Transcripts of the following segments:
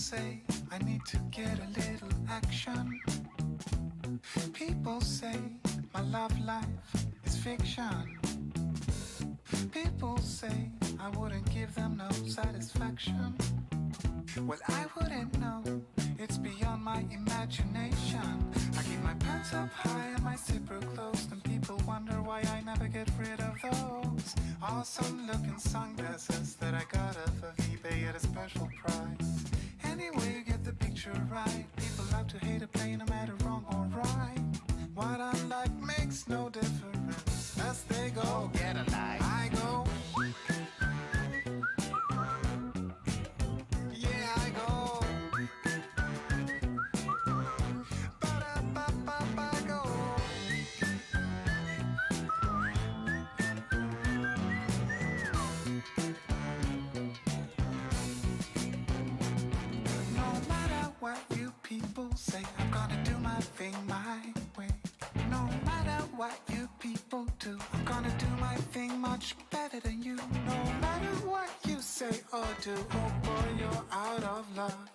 say I need to get a little action. People say my love life is fiction. People say I wouldn't give them no satisfaction. Well, I wouldn't know, it's beyond my imagination. I keep my pants up high and my zipper closed, and people wonder why I never get rid of those awesome looking sunglasses that I got off of eBay at a special price. Anyway, you get the picture right. People love to hate a play no matter wrong or right. What I like makes no difference as they go. Get a life. I go. Yeah, I go. Ba-da-ba-ba-ba, go. No matter what you people say, I'm gonna do my thing my way. No matter what you people do, I'm gonna do my thing much better than you. No matter what you say or do, oh boy, you're out of luck.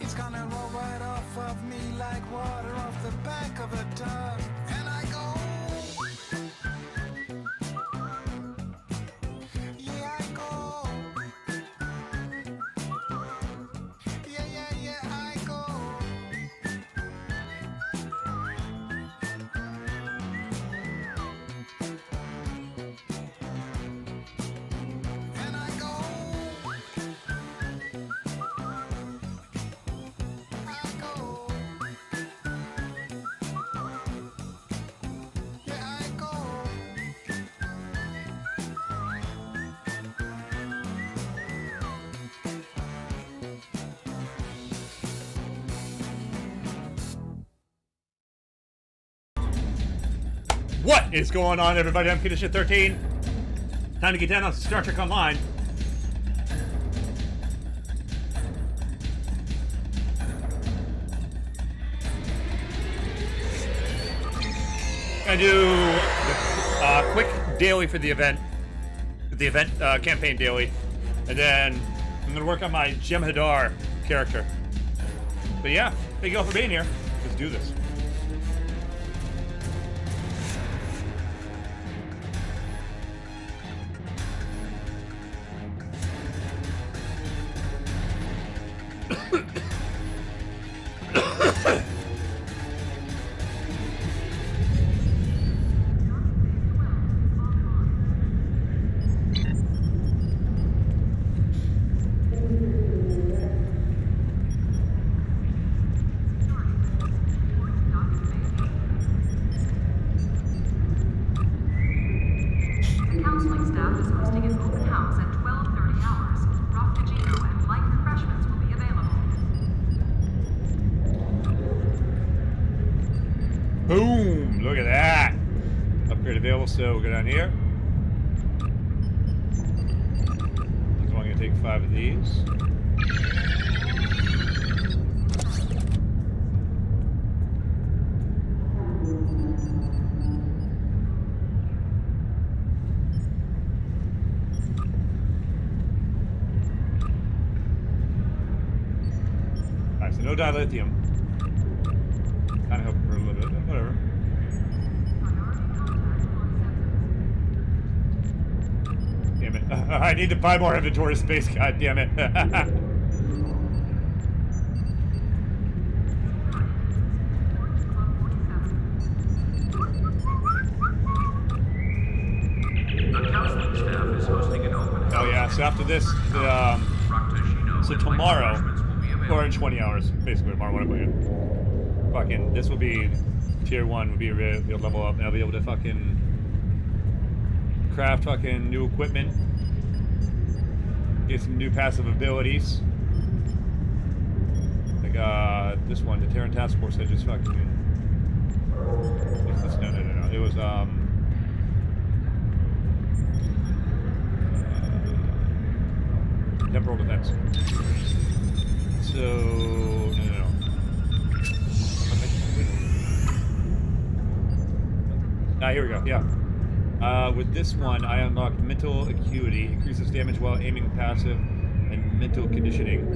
It's gonna roll right off of me like water off the back of a duck. And I go, yeah, I go. Yeah, yeah, yeah, I go. And I go. I go. Yeah, I go. What is going on, everybody? I'm Kiddish13. Time to get down on Star Trek Online. I do quick daily for the event, campaign daily, and then I'm gonna work on my Jem'Hadar character. But yeah, thank you all for being here. Let's do this. Counseling staff is hosting an open house at 12:30 hours. Frappuccino and light refreshments will be available. Boom! Look at that. Upgrade available, so we'll go down here. So I'm going to take 5 of these. Alright, so no dilithium. Kind of helping for a little bit, but whatever. Damn it. I need to buy more inventory space, god damn it. The counseling staff is hosting an open house. Oh yeah, so after this, so tomorrow, or in 20 hours, basically tomorrow when I play it. Fucking, this will be, tier 1 will be able to level up, and I'll be able to fucking craft fucking new equipment, get some new passive abilities. Like, this one, the Terran Task Force, I just fucking, what's this? No, it was, temporal defense. So, no. Here we go, yeah. With this one, I unlocked mental acuity, increases damage while aiming passive, and mental conditioning.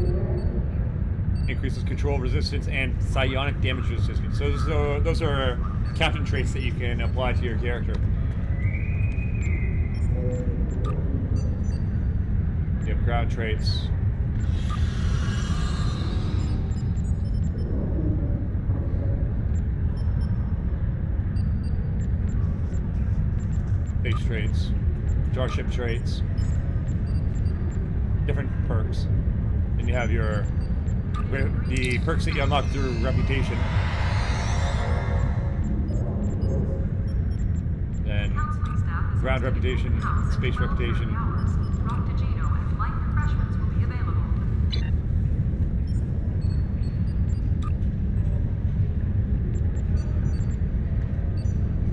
increases control resistance and psionic damage resistance. So those are captain traits that you can apply to your character. You have ground traits. Base traits. Starship traits. Different perks. Then you have the perks that you unlock through reputation. Then ground reputation, space reputation. Frappuccino and light refreshments will be available.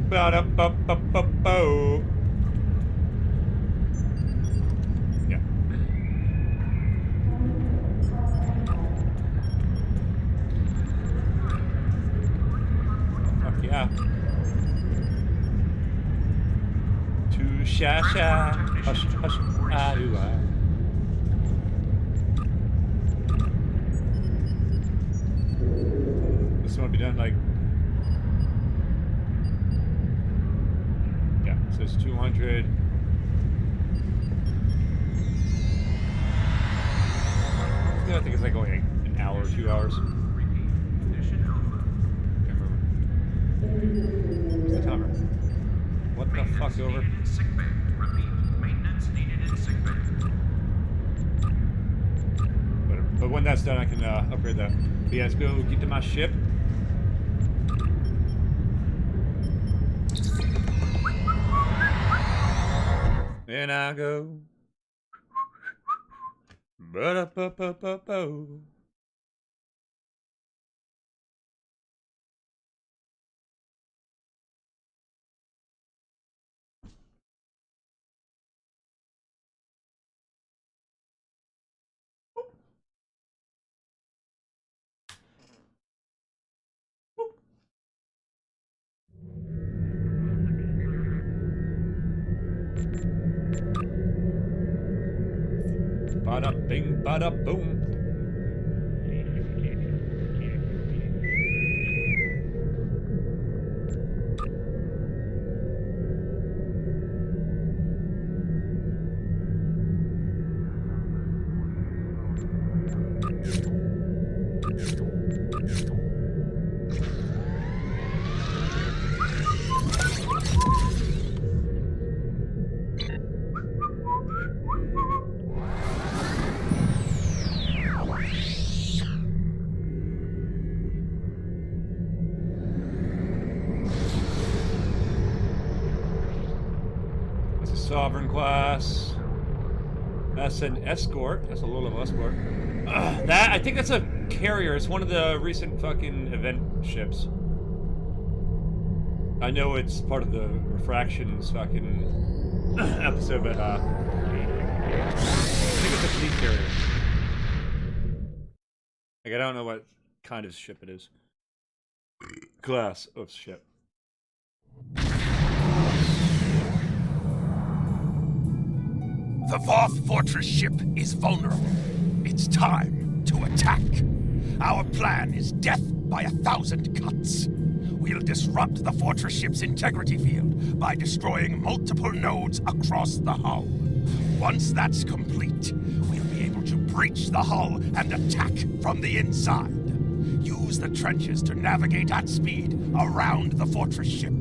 Ba-da-ba-ba-ba-bo. Yeah. Fuck yeah. Too shy. Hush, hush, I do I. This one will be done like. Yeah, it says 200. Yeah, I think it's like only an hour or 2 hours. Repeat. Mission over. Can't remember. What's the timer? What the fuck over? Needed in sick bay. Repeat. Maintenance needed in sick bay. But when that's done, I can upgrade that. But yeah, let's go get to my ship. And I go. Ba-da-ba-ba-ba-bo. Bada bing, bada boom. Sovereign class. That's an escort. That's a low-level escort. That, I think that's a carrier. It's one of the recent fucking event ships. I know it's part of the Refractions fucking episode, but I think it's a fleet carrier. Like, I don't know what kind of ship it is. Class of ship. The fourth fortress ship is vulnerable. It's time to attack. Our plan is death by 1,000 cuts. We'll disrupt the fortress ship's integrity field by destroying multiple nodes across the hull. Once that's complete, we'll be able to breach the hull and attack from the inside. Use the trenches to navigate at speed around the fortress ship.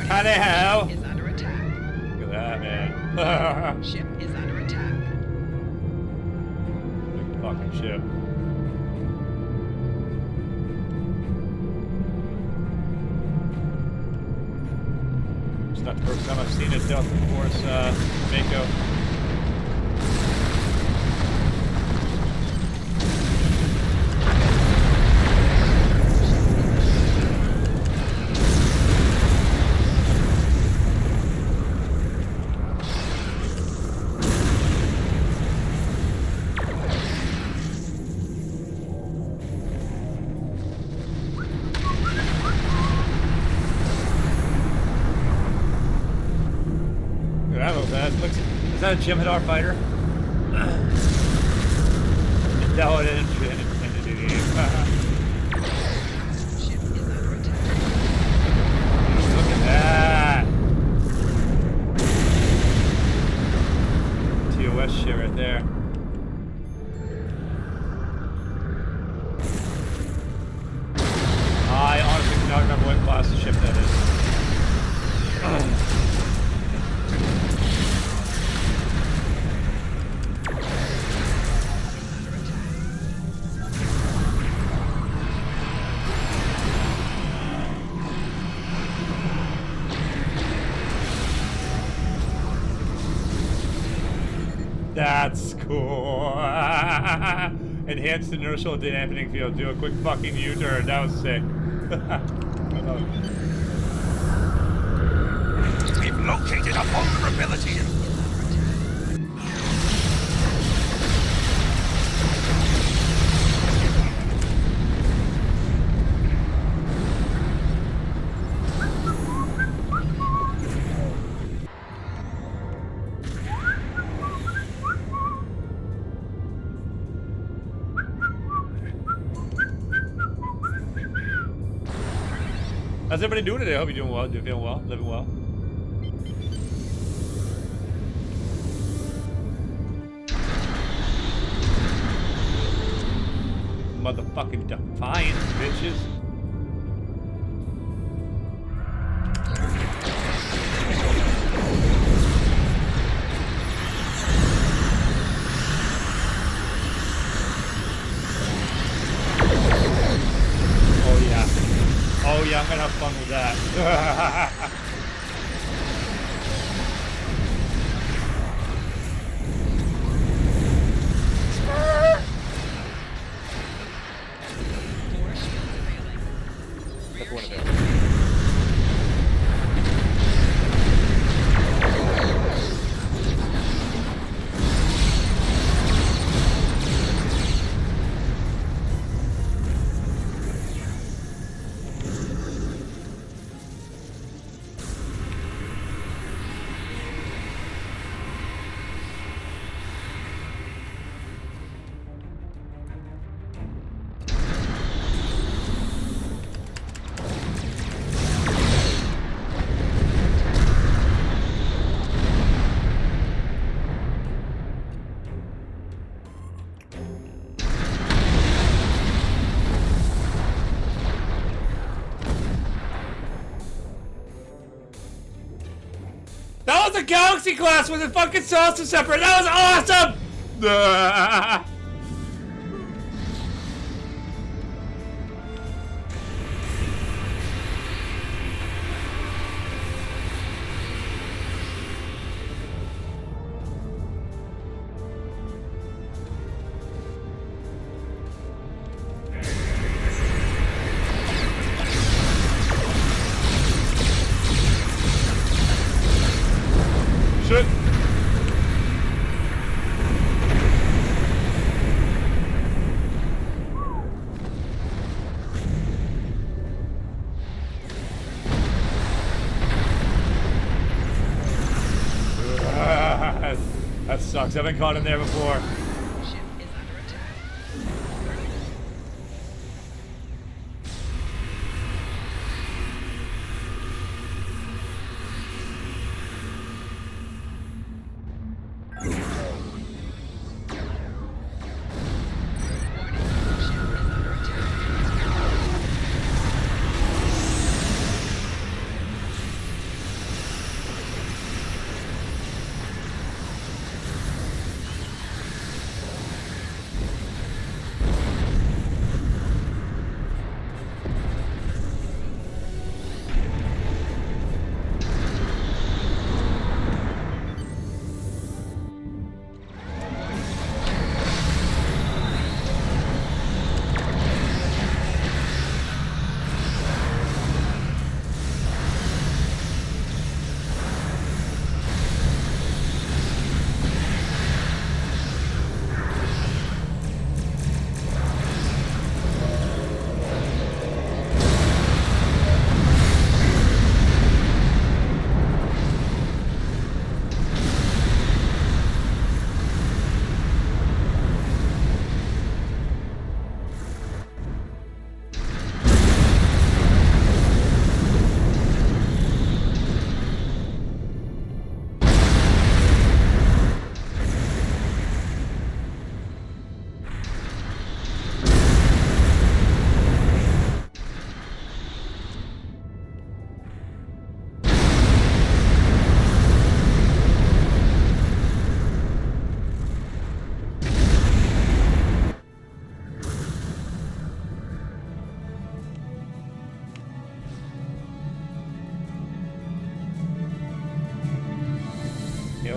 How the hell? Is under attack. Look at that, man. Ship is under attack. Big fucking ship. It's not the first time I've seen it dealt with Force Mako. looks. Is that a Jem'Hadar fighter? Intelligent entity. Ship is under attack. Look at that. TOS shit right there. I honestly cannot remember what class of ship that is. That's cool. Enhanced inertial dampening field. Do a quick fucking U-turn. That was sick. We've located a vulnerability in How's everybody doing today? I hope you're doing well, feeling well, living well. Motherfucking defiant bitches. Oh yeah, I'm gonna have fun with that. More shields failing. Rear one of shield. them. That was a Galaxy class with a fucking saucer separator. That was awesome! Shit. That sucks. I haven't caught him there before. Ship is under attack. Warning, ship is under attack.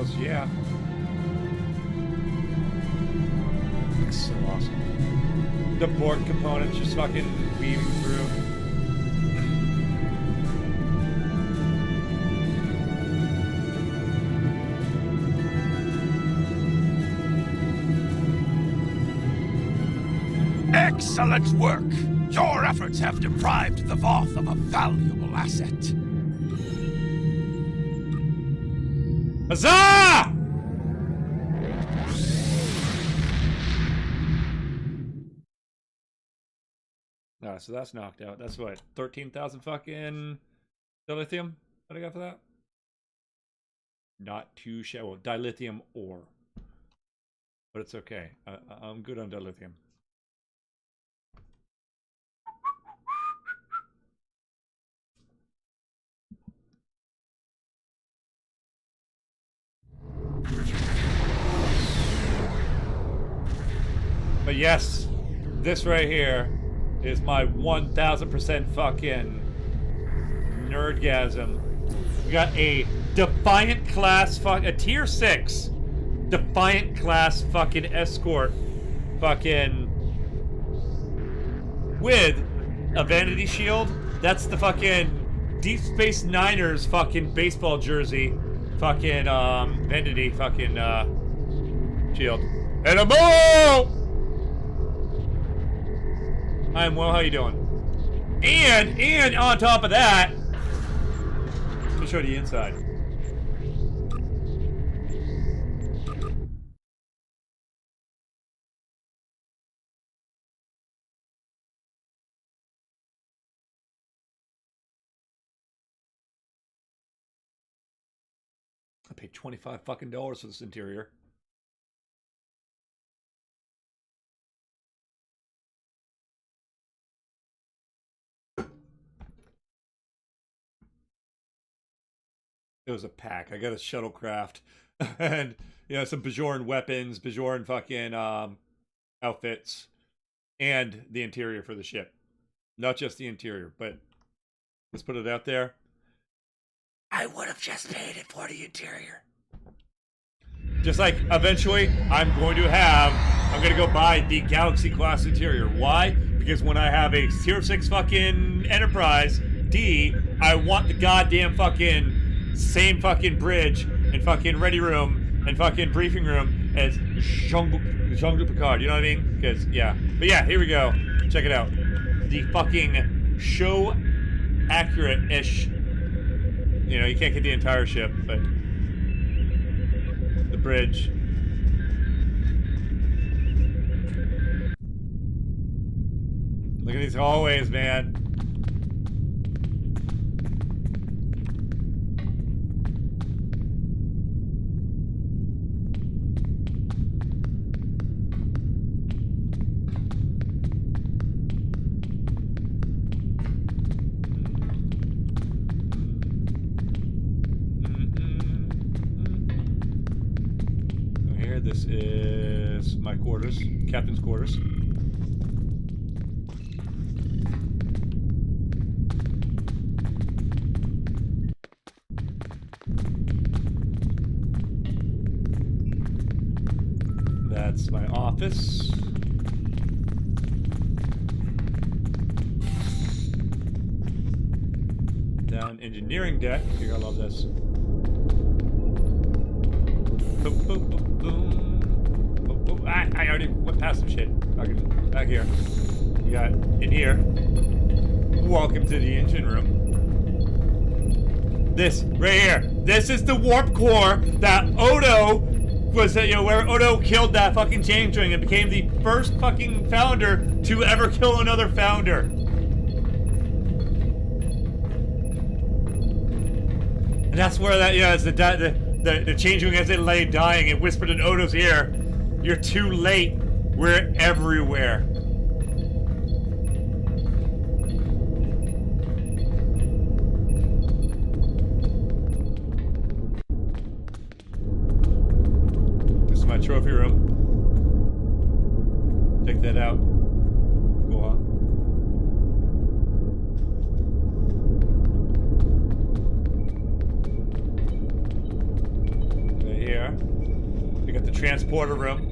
rails, yeah. Looks so awesome. The board components just fucking weaving through. Excellent work! Your efforts have deprived the Voth of a valuable asset. Huzzah! Alright, so that's knocked out. That's what, 13,000 fucking dilithium? What I got for that? Not too shallow. Well, dilithium ore. But it's okay. I'm good on dilithium. But yes, this right here is my 1000% fucking nerdgasm. We got a Defiant class a tier 6 Defiant class fucking escort fucking with a vanity shield. That's the fucking Deep Space Niners fucking baseball jersey fucking vanity fucking shield. And a ball! I'm well, how you doing? And on top of that, let me show you the inside. I paid $25 fucking for this interior. It was a pack. I got a shuttlecraft and some Bajoran weapons, Bajoran fucking outfits, and the interior for the ship. Not just the interior, but let's put it out there. I would have just paid it for the interior. Just like eventually I'm going to go buy the Galaxy class interior. Why? Because when I have a tier 6 fucking Enterprise D, I want the goddamn fucking same fucking bridge and fucking ready room and fucking briefing room as Jean-Luc Picard, you know what I mean? Because, yeah. But yeah, here we go. Check it out. The fucking show accurate-ish, you can't get the entire ship, but the bridge. Look at these hallways, man. This is my quarters, captain's quarters. That's my office. Down engineering deck. You're gonna love this. Boom, boom, boom, boom. I already went past some shit. Back here. We got in here. Welcome to the engine room. This right here. This is the warp core that Odo was, where Odo killed that fucking changeling and became the first fucking founder to ever kill another founder. And that's where that, it's the changeling as it lay dying, it whispered in Odo's ear, "You're too late. We're everywhere." This is my trophy room. Take that out. Go on. Right here. We got the transporter room.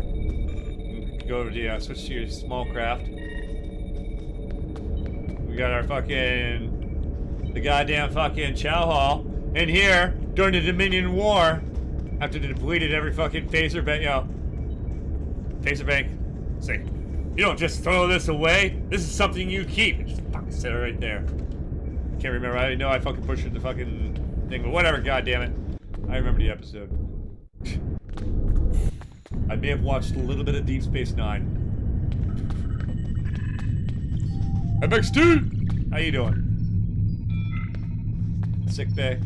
Go to the switch to your small craft. We got our the goddamn fucking chow hall in here during the Dominion War. After they depleted every fucking phaser bank, phaser bank. See, you don't just throw this away. This is something you keep. Just fucking sit it right there. Can't remember. I know I fucking pushed the fucking thing, but whatever. God damn it. I remember the episode. I may have watched a little bit of Deep Space Nine. MX2! How you doing? Sick bay.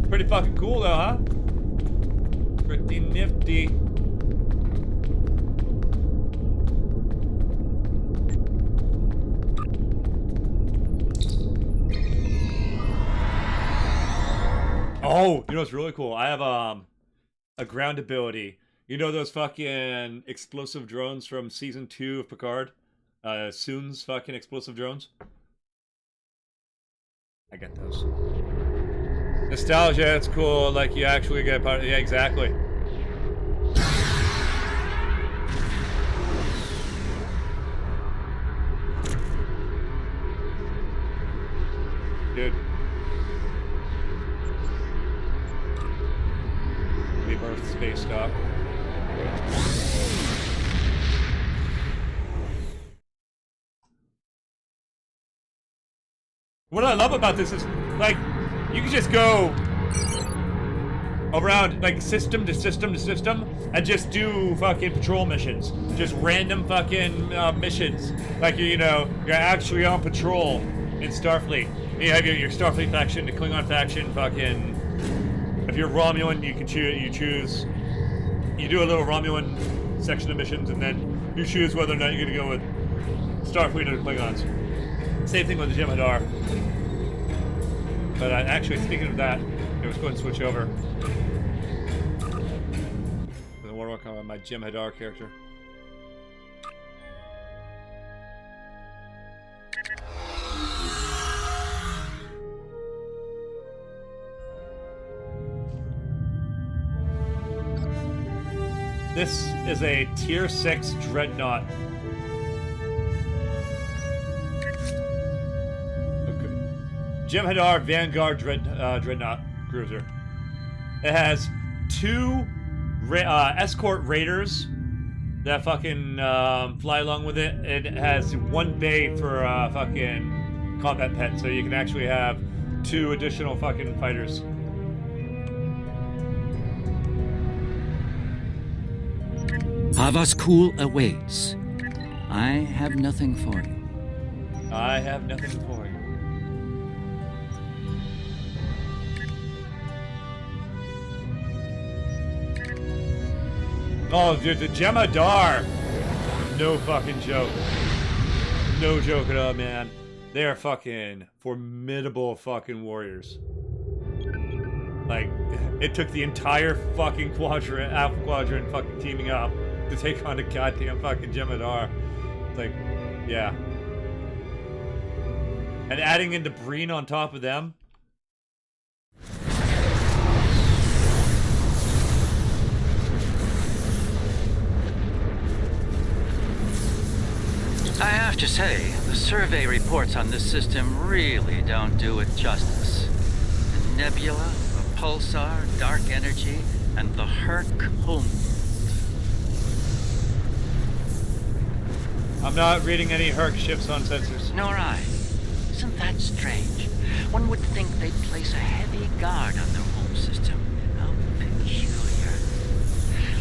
Pretty fucking cool though, huh? Pretty nifty. Oh, you know what's really cool? I have a ground ability. You know those fucking explosive drones from season 2 of Picard? Soon's fucking explosive drones? I get those. Nostalgia, it's cool. Like you actually get part of, yeah, exactly. Dude. Leave Earth space stop. What I love about this is, like, you can just go around, like, system to system to system and just do fucking patrol missions. Just random fucking missions. Like, you know, you're actually on patrol in Starfleet. You have your Starfleet faction, the Klingon faction, fucking... If you're Romulan, you can choose... You do a little Romulan section of missions, and then you choose whether or not you're gonna go with Starfleet or the Klingons. Same thing with the Jem'Hadar. But actually, speaking of that, let's go ahead and switch over. I want to work on my Jem'Hadar character. This is a Tier 6 Dreadnought. Jem'Hadar Vanguard Dreadnought Cruiser. It has 2 escort raiders that fucking fly along with it. It has 1 bay for fucking combat pet, so you can actually have 2 additional fucking fighters. Havaskul awaits. I have nothing for you. I have nothing for you. Oh, dude, the Jem'Hadar. No fucking joke. No joke at all, man. They are fucking formidable fucking warriors. Like, it took the entire fucking quadrant, Alpha Quadrant fucking teaming up to take on the goddamn fucking Jem'Hadar. It's like, yeah. And adding in the Breen on top of them. I have to say, the survey reports on this system really don't do it justice. The nebula, the pulsar, dark energy, and the Herc home. I'm not reading any Herc ships on sensors. Nor I. Isn't that strange? One would think they'd place a heavy guard on their home system. How peculiar.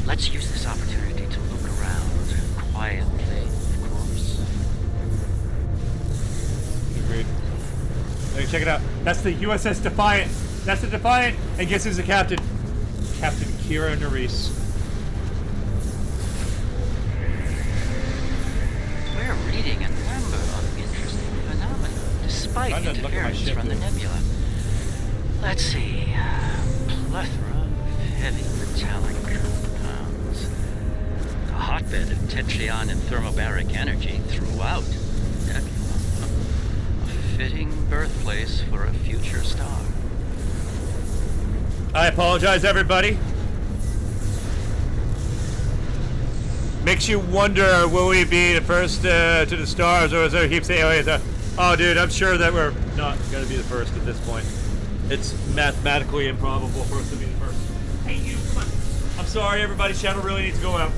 Let's use this opportunity to look around quietly, of course. Agreed. Hey, check it out. That's the USS Defiant. That's the Defiant. And guess who's the captain? Captain Kira Nerys. We're reading a number of interesting phenomena, despite interference from the nebula. Let's see. Plethora of heavy metallic compounds. A hotbed of tetryon and thermobaric energy throughout the nebula. A fitting birthplace for a future star. I apologize, everybody. Makes you wonder, will we be the first to the stars, or is there heaps of aliens? Oh, dude, I'm sure that we're not going to be the first at this point. It's mathematically improbable for us to be the first. Hey, you, come on. I'm sorry, everybody. Shadow really needs to go out.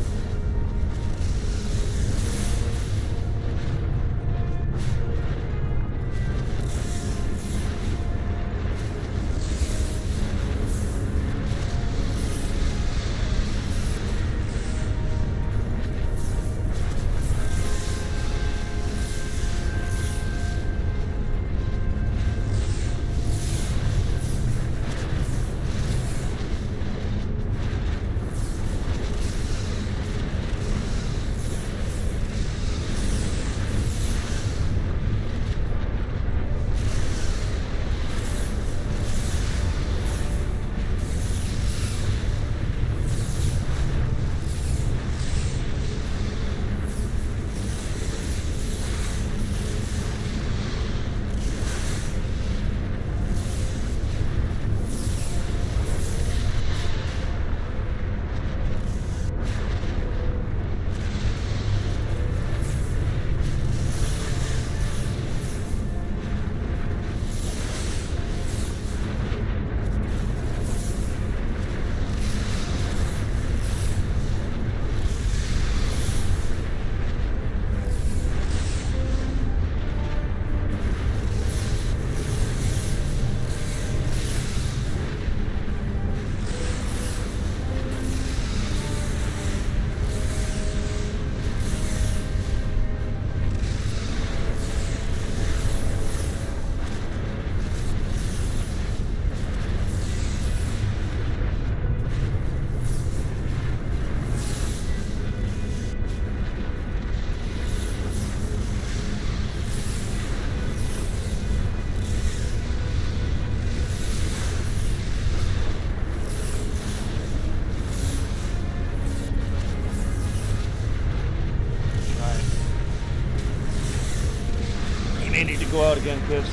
Need to go out again, kids.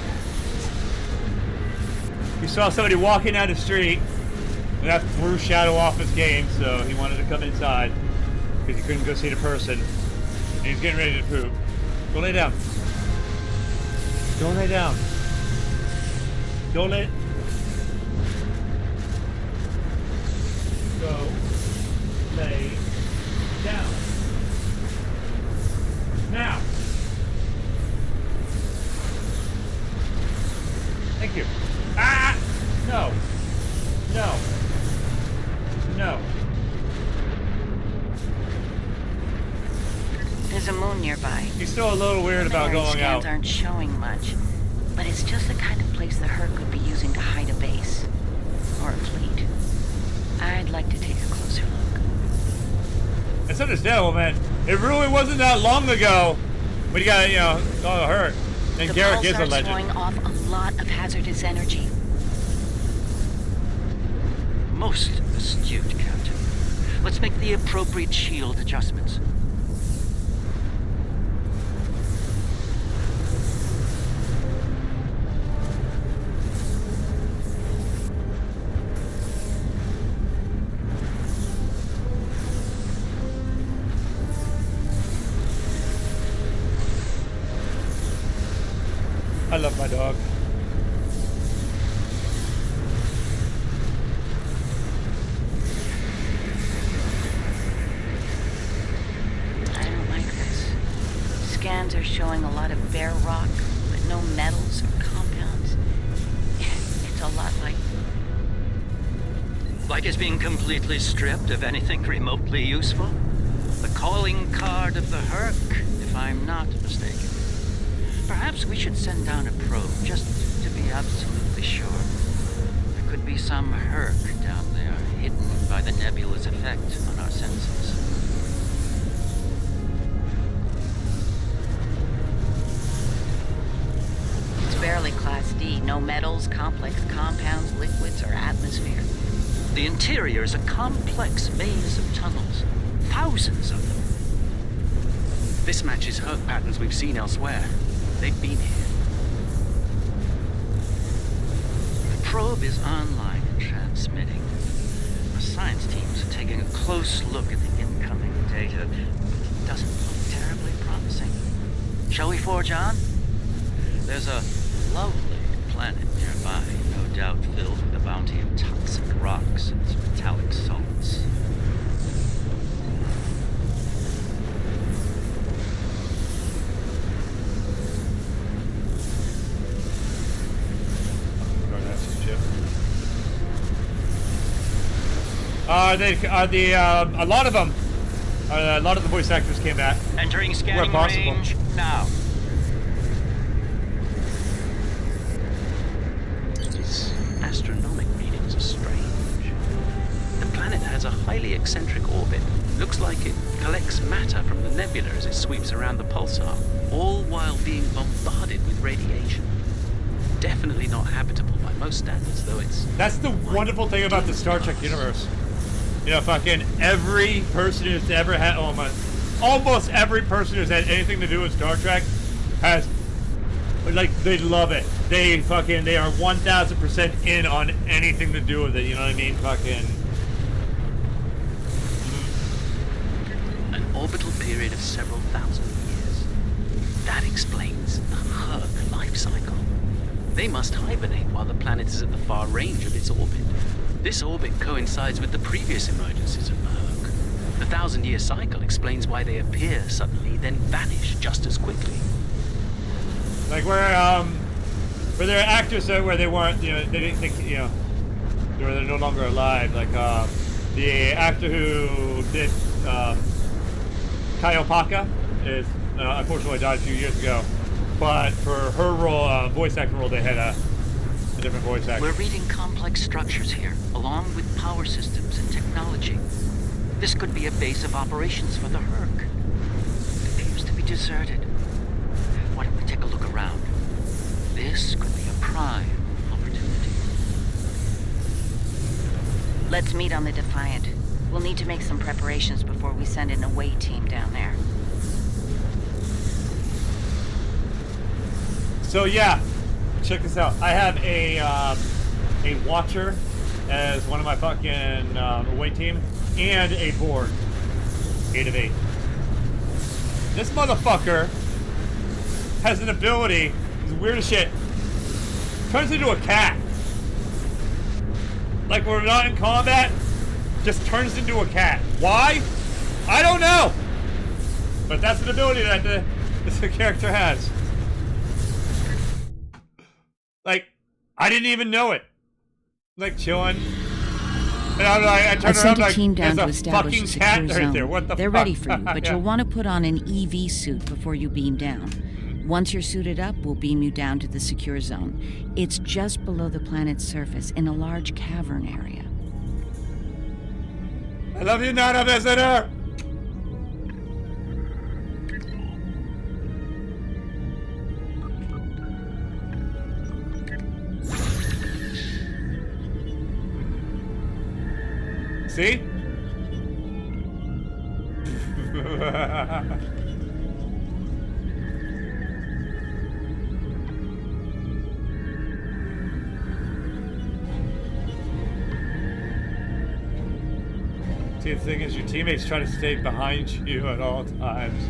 He saw somebody walking down the street, and that threw Shadow off his game, so he wanted to come inside because he couldn't go see the person. And he's getting ready to poop. Go lay down. Don't lay down. Don't lay. Go lay down. Now. Thank you. Ah! No. No. No. There's a moon nearby. He's still a little weird about Preliminary going scans out. aren't showing much, but it's just the kind of place the Herc could be using to hide a base. Or a fleet. I'd like to take a closer look. It's understandable, man. It really wasn't that long ago when you got, all hurt. And The Garrick is a pulsar's legend. throwing off a lot of hazardous energy. Most astute, Captain. Let's make the appropriate shield adjustments. I love my dog. I don't like this. Scans are showing a lot of bare rock, but no metals or compounds. It's a lot like... Like it's being completely stripped of anything remotely useful? The calling card of the Herc, if I'm not mistaken. Perhaps we should send down a probe, just to be absolutely sure. There could be some Herc down there, hidden by the nebula's effect on our senses. It's barely Class D. No metals, complex compounds, liquids, or atmosphere. The interior is a complex maze of tunnels. Thousands of them. This matches Herc patterns we've seen elsewhere. They've been here. The probe is online and transmitting. Our science teams are taking a close look at the incoming data, but it doesn't look terribly promising. Shall we forge on? There's a lovely planet nearby, no doubt filled with a bounty of toxic rocks and metallic salts. A lot of them, a lot of the voice actors came back. Entering scanning where possible. range now. These astronomic readings are strange. The planet has a highly eccentric orbit. Looks like it collects matter from the nebula as it sweeps around the pulsar, all while being bombarded with radiation. Definitely not habitable by most standards, though it's... That's the wonderful thing about the Star Trek universe. You know, fucking every person who's ever had, almost every person who's had anything to do with Star Trek has, like, they love it. They are 1000% in on anything to do with it, you know what I mean? Fucking. An orbital period of several thousand years. That explains the Herc life cycle. They must hibernate while the planet is at the far range of its orbit. This orbit coincides with the previous emergencies of the Herc. The 1,000-year cycle explains why they appear suddenly, then vanish just as quickly. Like where there are actors where they weren't, you know, they didn't think, you know, they're no longer alive. Like the actor who did Kaiopaka is unfortunately died a few years ago. But for her role, voice actor role, they had a different voice actor. We're reading complex structures here, along with power systems and technology. This could be a base of operations for the Herc. It appears to be deserted. Why don't we take a look around? This could be a prime opportunity. Let's meet on the Defiant. We'll need to make some preparations before we send an away team down there. So yeah, check this out. I have a watcher as one of my fucking away team, and a board, 8 of 8. This motherfucker has an ability. It's weird as shit. Turns into a cat. Like when we're not in combat, just turns into a cat. Why? I don't know. But that's an ability that this character has. Like, I didn't even know it. Like, chilling. And I turned around like, team down to there's a establish fucking a secure cat right zone. there. What the They're fuck? ready for you, but Yeah. you'll want to put on an EV suit before you beam down. Once you're suited up, we'll beam you down to the secure zone. It's just below the planet's surface in a large cavern area. I love you, Nana Visitor! See? See, the thing is, your teammates try to stay behind you at all times.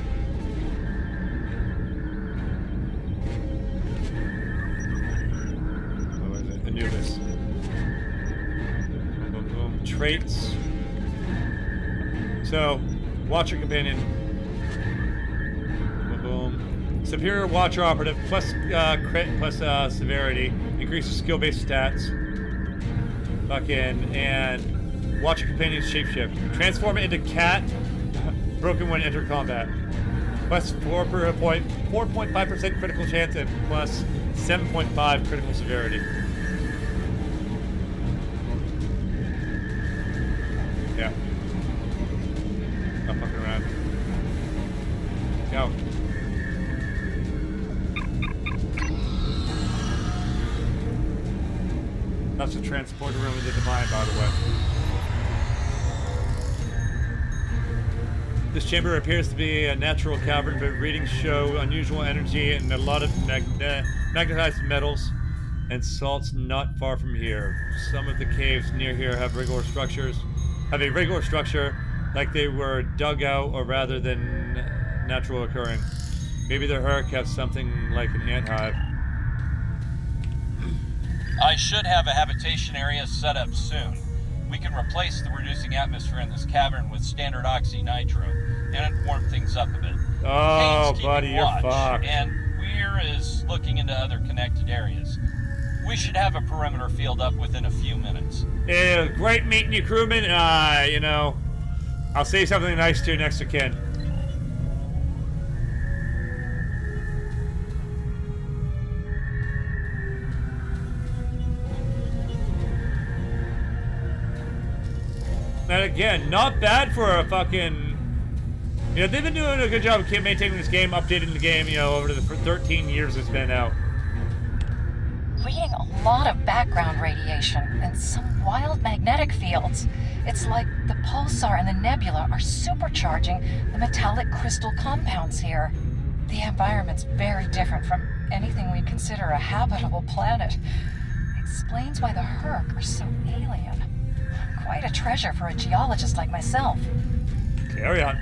What was it? Anubis. Boom, boom, boom. Traits. So, Watcher Companion. Boom, boom. Superior Watcher Operative plus crit plus severity. Increases skill-based stats. Fucking, and Watcher Companion's Shapeshift. Transform it into cat. Broken when enter combat. Plus 4.5% critical chance and plus 7.5 critical severity. Yeah. Not fucking around. Go. That's the transporter room of the Divine, by the way. This chamber appears to be a natural cavern, but readings show unusual energy and a lot of magnetized metals and salts not far from here. Some of the caves near here have a regular structure, like they were dug out or rather than natural occurring. Maybe the Herc has something like an ant hive. I should have a habitation area set up soon. We can replace the reducing atmosphere in this cavern with standard oxy-nitro, and it warm things up a bit. Oh, Kane's buddy, keeping you're watch, fucked. and Weir is looking into other connected areas. We should have a perimeter field up within a few minutes. Yeah, great meeting you, crewman. You know, I'll say something nice to you next to Ken. And again, not bad for a fucking... You know, they've been doing a good job of maintaining this game, updating the game, you know, over the 13 years it's been out. Reading a lot of background radiation and some wild magnetic fields. It's like the pulsar and the nebula are supercharging the metallic crystal compounds here. The environment's very different from anything we'd consider a habitable planet. Explains why the Herc are so alien. Quite a treasure for a geologist like myself. Carry on.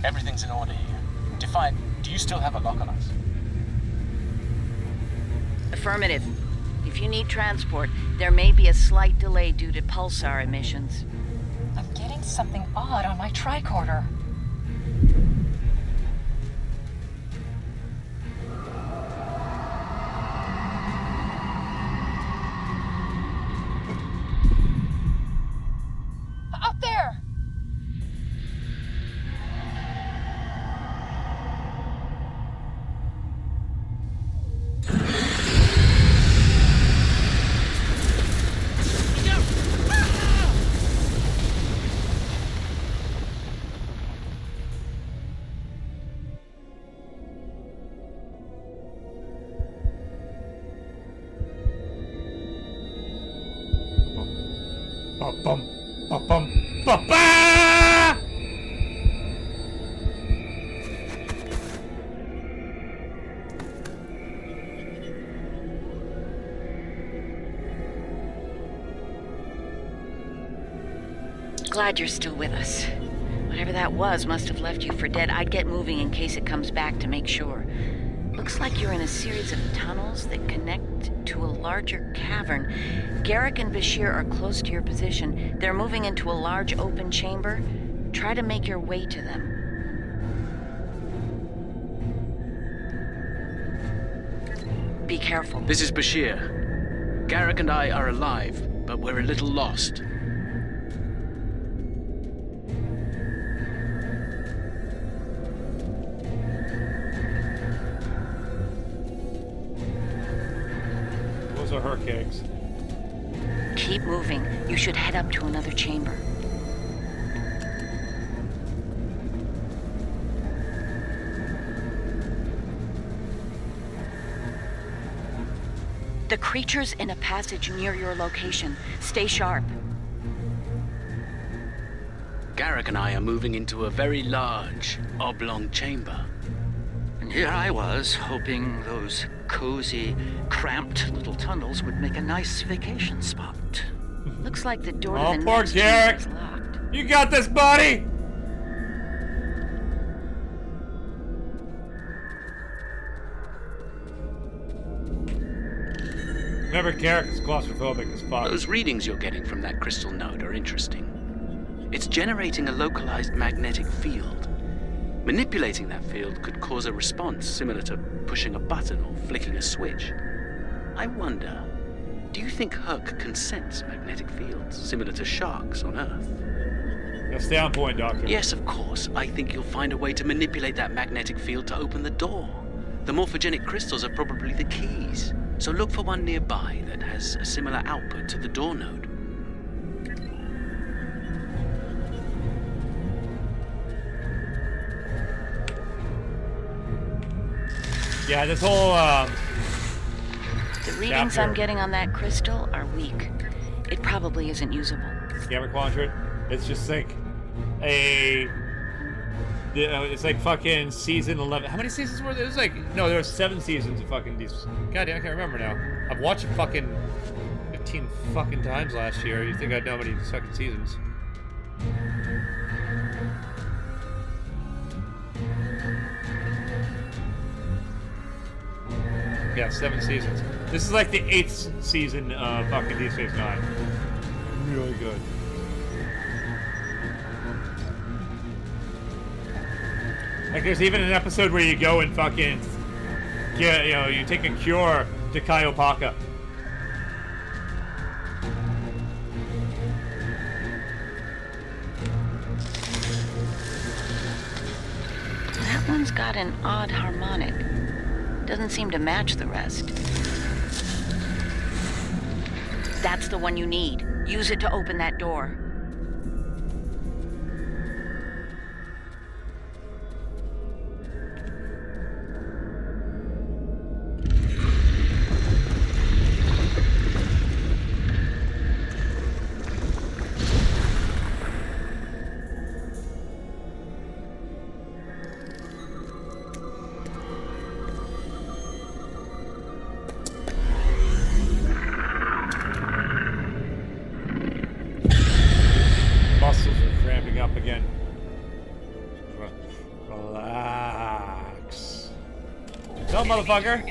Everything's in order here. Define, do you still have a lock on us? Affirmative. If you need transport, there may be a slight delay due to pulsar emissions. I'm getting something odd on my tricorder. Up there! Ba-bum, ba-bum, ba-ba! Glad you're still with us. Whatever that was must have left you for dead. I'd get moving in case it comes back to make sure. Looks like you're in a series of tunnels that connect to a larger cavern. Garrick and Bashir are close to your position. They're moving into a large open chamber. Try to make your way to them. Be careful. This is Bashir. Garrick and I are alive, but we're a little lost. Those are her cakes. Keep moving. You should head up to another chamber. The creature's in a passage near your location. Stay sharp. Garrick and I are moving into a very large, oblong chamber. And here I was, hoping those cozy, cramped little tunnels would make a nice vacation spot. Looks like the door Oh, to the poor next Garrick. chamber is locked. You got this, buddy! Remember, Garrick is claustrophobic as fuck. Those readings you're getting from that crystal node are interesting. It's generating a localized magnetic field. Manipulating that field could cause a response similar to pushing a button or flicking a switch. I wonder, do you think Herc can sense magnetic fields similar to sharks on Earth? Now stay on point, Doctor. Yes, of course. I think you'll find a way to manipulate that magnetic field to open the door. The morphogenic crystals are probably the keys. So look for one nearby that has a similar output to the door node. Yeah, this whole, The readings chapter. I'm getting on that crystal are weak. It probably isn't usable. Scammer quadrant. It's just like a It's like fucking season 11. How many seasons were there? There's like, no, there were 7 seasons of fucking these. Goddamn, I can't remember now. I've watched it fucking 15 fucking times last year. You think I'd know how many fucking seasons? Yeah, 7 seasons. This is like the 8th season of fucking Deep Space Nine. Really good. Like, there's even an episode where you go and fucking get, you know, you take a cure to Kaiopaka. That one's got an odd harmonic. Doesn't seem to match the rest. That's the one you need. Use it to open that door. Muscles are cramping up again. Relax. No, motherfucker.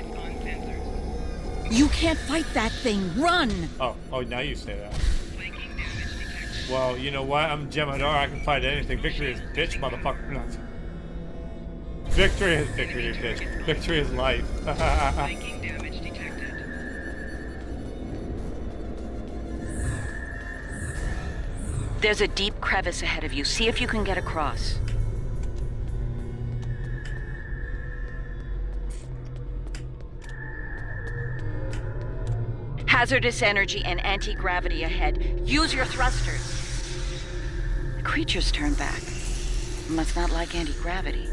You can't fight that thing. Run! Oh, now you say that. Well, you know what? I'm Jemadar. I can fight anything. Victory is bitch, motherfucker. No. Victory is bitch. Victory is life. Flanking damage detected. There's a deep crevice ahead of you. See if you can get across. Hazardous energy and anti-gravity ahead. Use your thrusters. The creature's turned back. Must not like anti-gravity.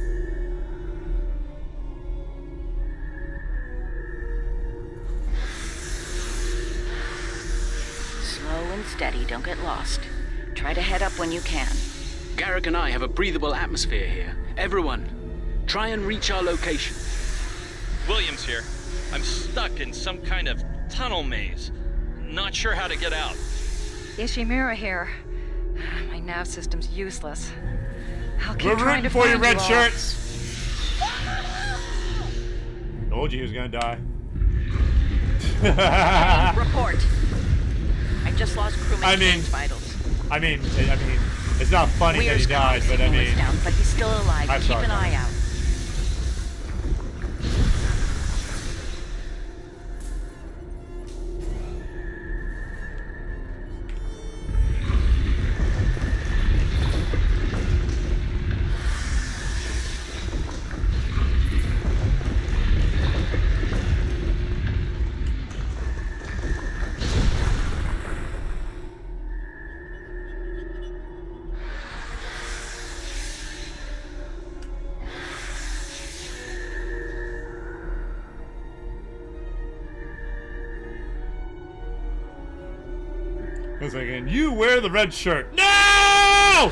Slow and steady. Don't get lost. Try to head up when you can. Garrick and I have a breathable atmosphere here. Everyone, try and reach our location. Williams here. I'm stuck in some kind of tunnel maze. Not sure how to get out. Ishimura here. My nav system's useless. I'll keep We're trying rooting to for you, find red all. shirts. Told you he was gonna die. Report. I just lost crewmate James' vitals. I mean, it's not funny that he died, but I mean, down, but he's still alive. I'm Keep sorry, an eye out. I was like, and you wear the red shirt. No!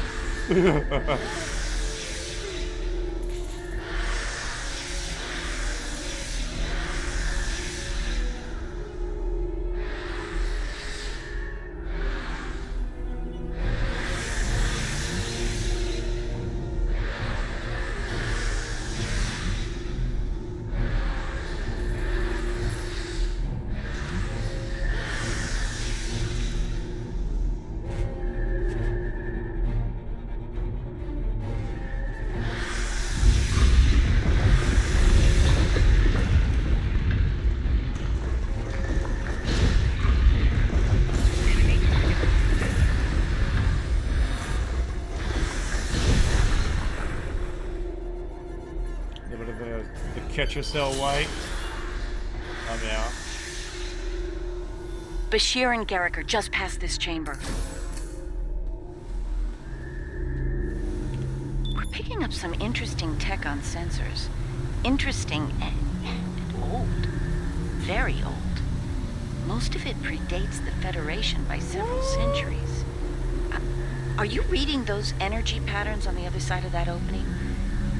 Catch yourself white. I'm out. Bashir and Garrick are just past this chamber. We're picking up some interesting tech on sensors. Interesting and old. Very old. Most of it predates the Federation by several centuries. Are you reading those energy patterns on the other side of that opening?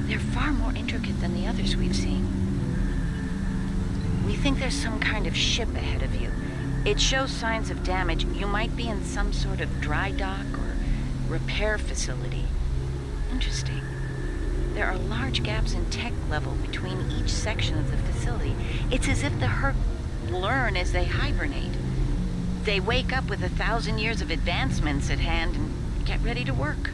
They're far more intricate than the others we've seen. We think there's some kind of ship ahead of you. It shows signs of damage. You might be in some sort of dry dock or repair facility. Interesting. There are large gaps in tech level between each section of the facility. It's as if the Herc learn as they hibernate. They wake up with 1,000 years of advancements at hand and get ready to work.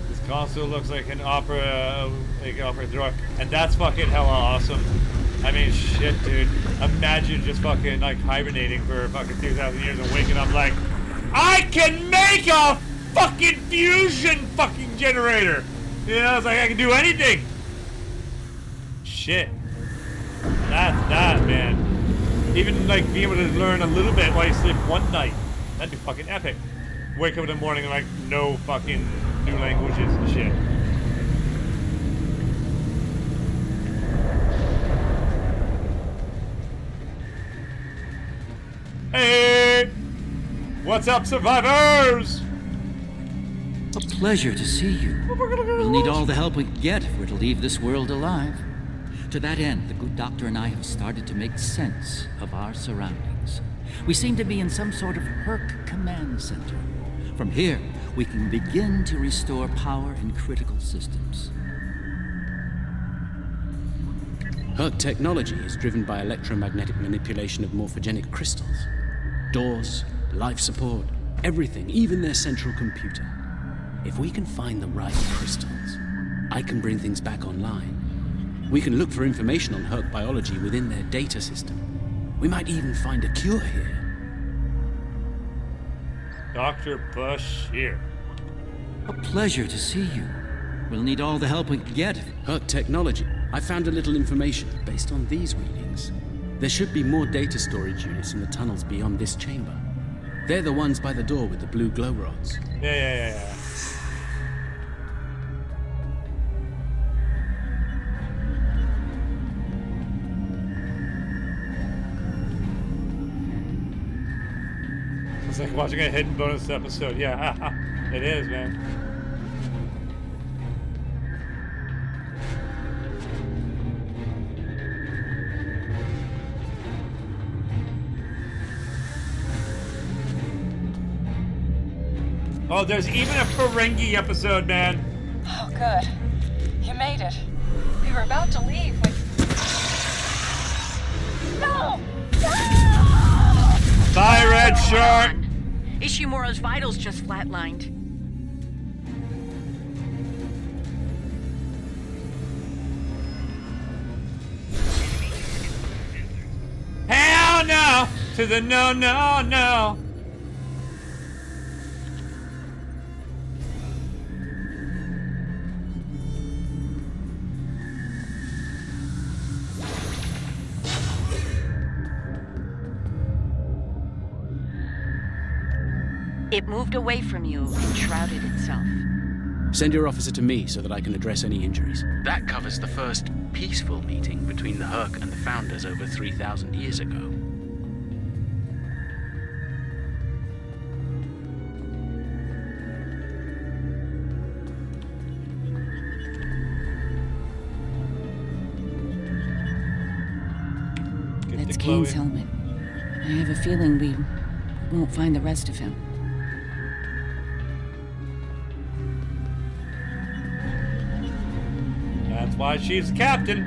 This console looks like an opera drawer, and that's fucking hella awesome. I mean, shit, dude. Imagine just fucking like hibernating for fucking 2,000 years and waking up like, I can make a fucking fusion fucking generator. You know, it's like I can do anything. Shit. That's that, man. Even like being able to learn a little bit while you sleep one night. That'd be fucking epic. Wake up in the morning and like no fucking new languages and shit. Hey! What's up, survivors? A pleasure to see you. We'll need all the help we can get if we're to leave this world alive. To that end, the good doctor and I have started to make sense of our surroundings. We seem to be in some sort of Herc command center. From here, we can begin to restore power in critical systems. Herc technology is driven by electromagnetic manipulation of morphogenic crystals. Doors, life support, everything, even their central computer. If we can find the right crystals, I can bring things back online. We can look for information on Herc biology within their data system. We might even find a cure here. Dr. Bush here. A pleasure to see you. We'll need all the help we can get. Herc technology. I found a little information based on these readings. There should be more data storage units in the tunnels beyond this chamber. They're the ones by the door with the blue glow rods. Yeah. It's like watching a hidden bonus episode. Yeah, it is, man. Oh, there's even a Ferengi episode, man. Oh, good. You made it. We were about to leave when... No! No! Bye, Red Shark! Ishimura's vitals just flatlined. Hell no! To the no, no, no! It moved away from you and shrouded itself. Send your officer to me so that I can address any injuries. That covers the first peaceful meeting between the Herc and the Founders over 3,000 years ago. That's Kane's helmet. I have a feeling we won't find the rest of him. That's why she's the captain.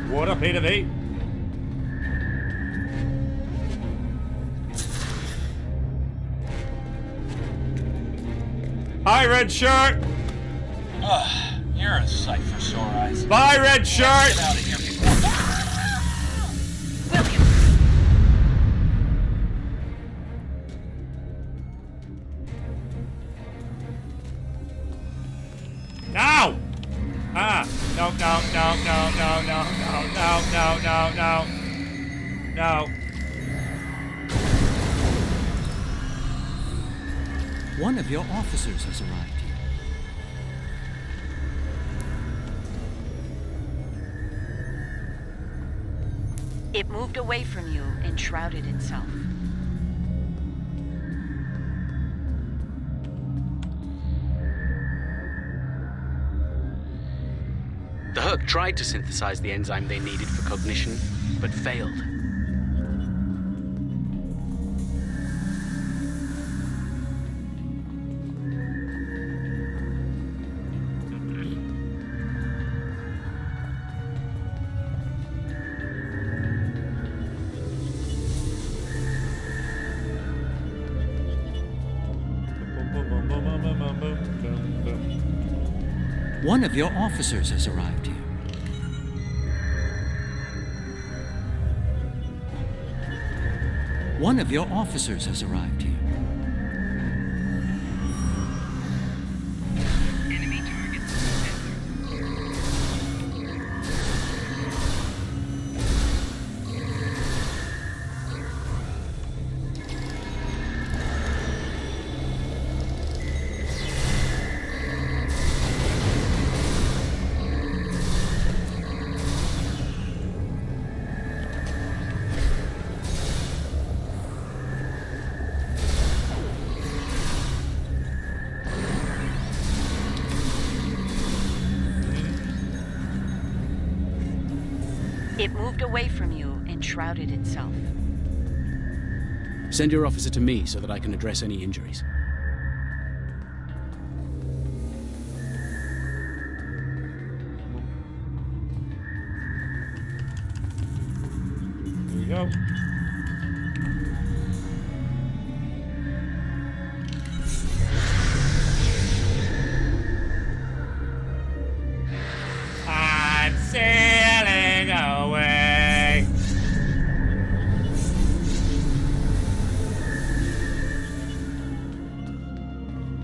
What up, 8 of 8? Hi, Red Shirt. You're a sight for sore eyes. Bye, Red Shirt. Get out of here before... Now! Ah! No, no, no, no, no, no, no, no, no, no, no. One of your officers has arrived here. It moved away from you and shrouded itself. The Herc tried to synthesize the enzyme they needed for cognition, but failed. One of your officers has arrived here. One of your officers has arrived here. Enemy target. It moved away from you and shrouded itself. Send your officer to me so that I can address any injuries. Here we go. I'm sailing away.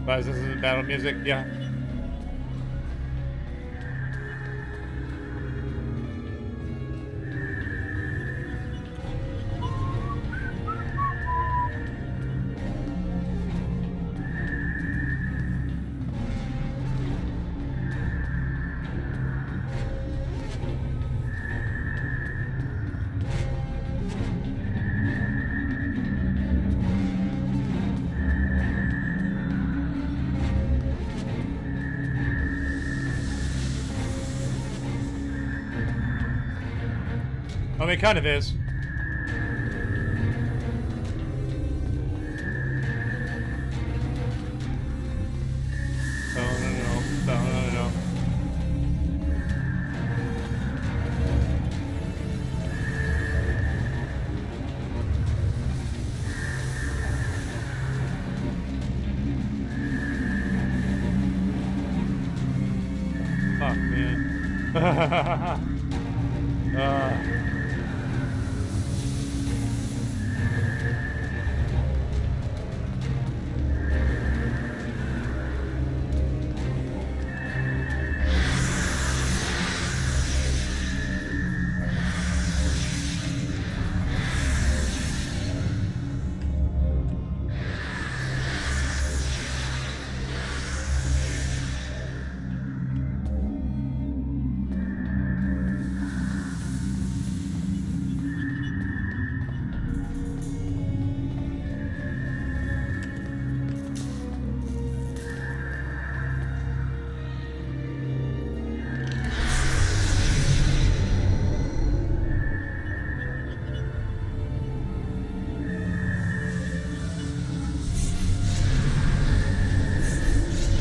But this is battle music, yeah. I mean, it kind of is. No. Fuck, man.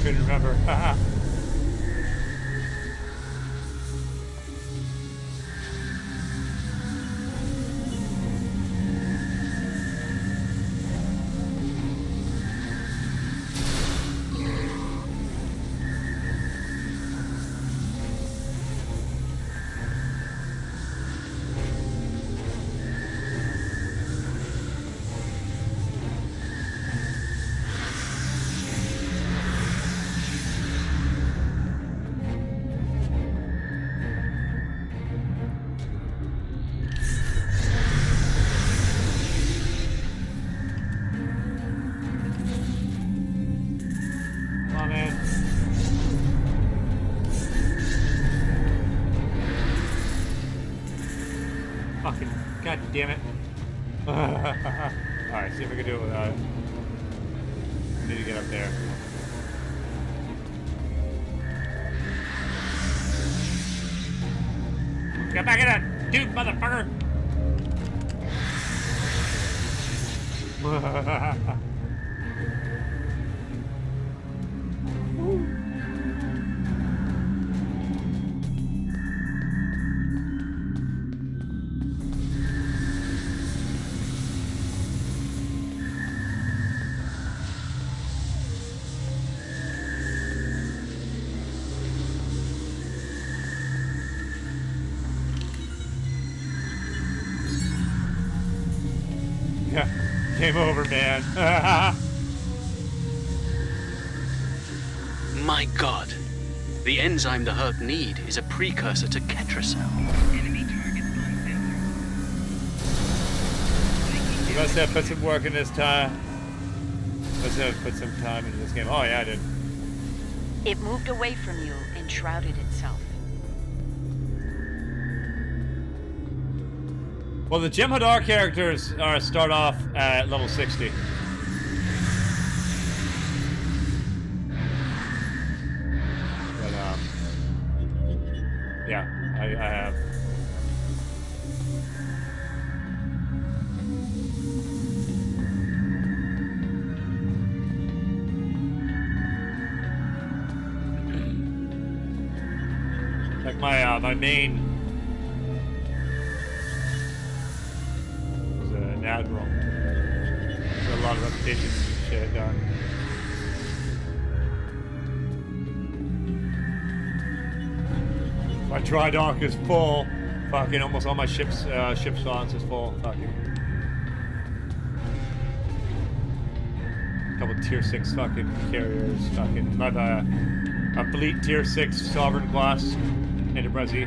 Couldn't remember. Fucking god damn it. Alright, see if I can do it without it. I need to get up there. Get back in that dude, motherfucker! Yeah, game over, man. My god. The enzyme the Herc need is a precursor to Ketracel. You must have put some work in this time. Must have put some time into this game. Oh yeah, I did. It moved away from you and shrouded itself. Well, the Jem'Hadar characters start off at level 60. But, yeah, I have. Like my main was an admiral. Got a lot of reputation and shit done. My dry dock is full. Fucking almost all my ship spawns is full. Fucking. Couple tier 6 fucking carriers. Fucking. I have a fleet tier 6 sovereign class Enterprise E.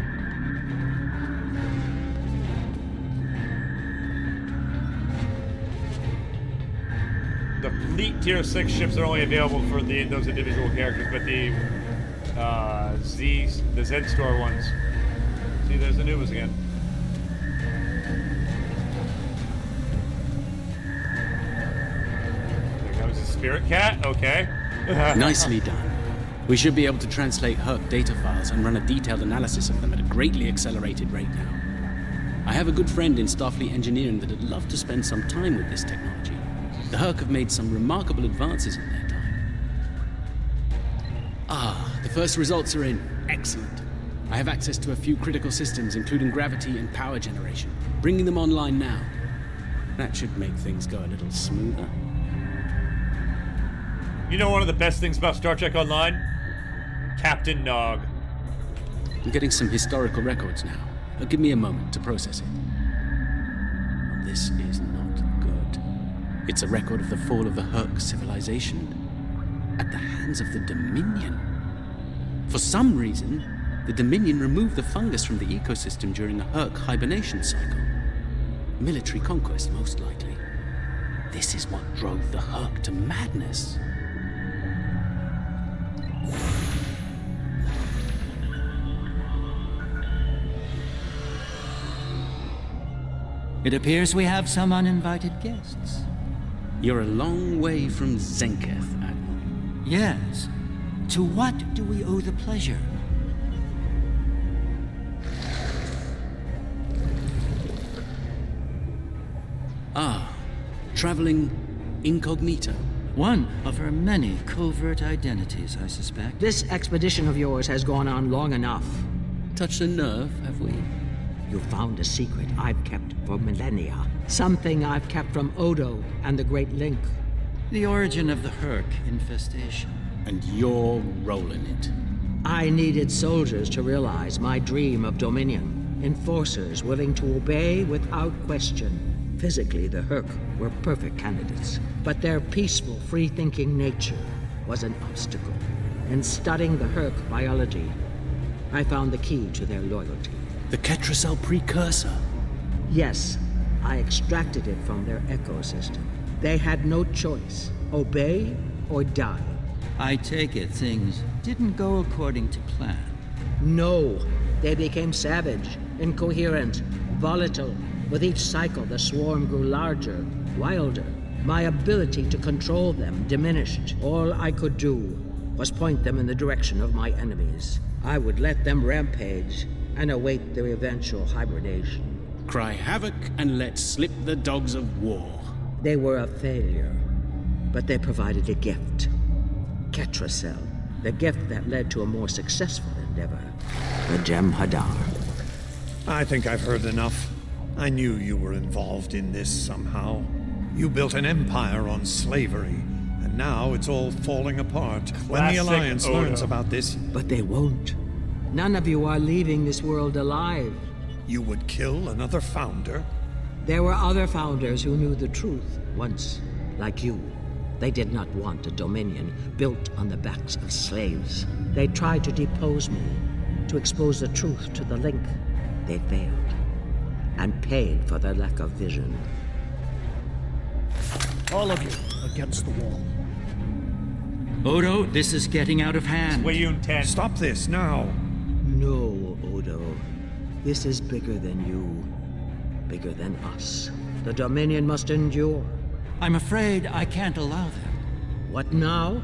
The fleet tier 6 ships are only available for those individual characters, but the Z-Store ones. See, there's the new ones again. That was a spirit cat? Okay. Nicely done. We should be able to translate Herc data files and run a detailed analysis of them at a greatly accelerated rate now. I have a good friend in Starfleet engineering that'd love to spend some time with this technology. The Herc have made some remarkable advances in their time. Ah, the first results are in. Excellent. I have access to a few critical systems, including gravity and power generation. Bringing them online now. That should make things go a little smoother. You know one of the best things about Star Trek Online? Captain Nog. I'm getting some historical records now. Give me a moment to process it. Oh, this is not good. It's a record of the fall of the Herc civilization at the hands of the Dominion. For some reason, the Dominion removed the fungus from the ecosystem during a Herc hibernation cycle. Military conquest, most likely. This is what drove the Herc to madness. It appears we have some uninvited guests. You're a long way from Zenketh, Admiral. Yes. To what do we owe the pleasure? Ah, traveling incognito. One of her many covert identities, I suspect. This expedition of yours has gone on long enough. Touched a nerve, have we? You found a secret I've kept for millennia. Something I've kept from Odo and the Great Link. The origin of the Herc infestation. And you're rolling it. I needed soldiers to realize my dream of dominion. Enforcers willing to obey without question. Physically, the Herc were perfect candidates. But their peaceful, free-thinking nature was an obstacle. In studying the Herc biology, I found the key to their loyalty. The Ketracel precursor? Yes, I extracted it from their ecosystem. They had no choice. Obey or die. I take it things didn't go according to plan. No, they became savage, incoherent, volatile. With each cycle, the swarm grew larger, wilder. My ability to control them diminished. All I could do was point them in the direction of my enemies. I would let them rampage, and await their eventual hibernation. Cry havoc and let slip the dogs of war. They were a failure, but they provided a gift. Ketracel, the gift that led to a more successful endeavor, the Jem'Hadar. I think I've heard enough. I knew you were involved in this somehow. You built an empire on slavery, and now it's all falling apart. When the Alliance learns about this... But they won't. None of you are leaving this world alive. You would kill another founder? There were other founders who knew the truth once, like you. They did not want a dominion built on the backs of slaves. They tried to depose me, to expose the truth to the link. They failed, and paid for their lack of vision. All of you against the wall. Odo, this is getting out of hand. Stop this now. No, Odo. This is bigger than you. Bigger than us. The Dominion must endure. I'm afraid I can't allow that. What now?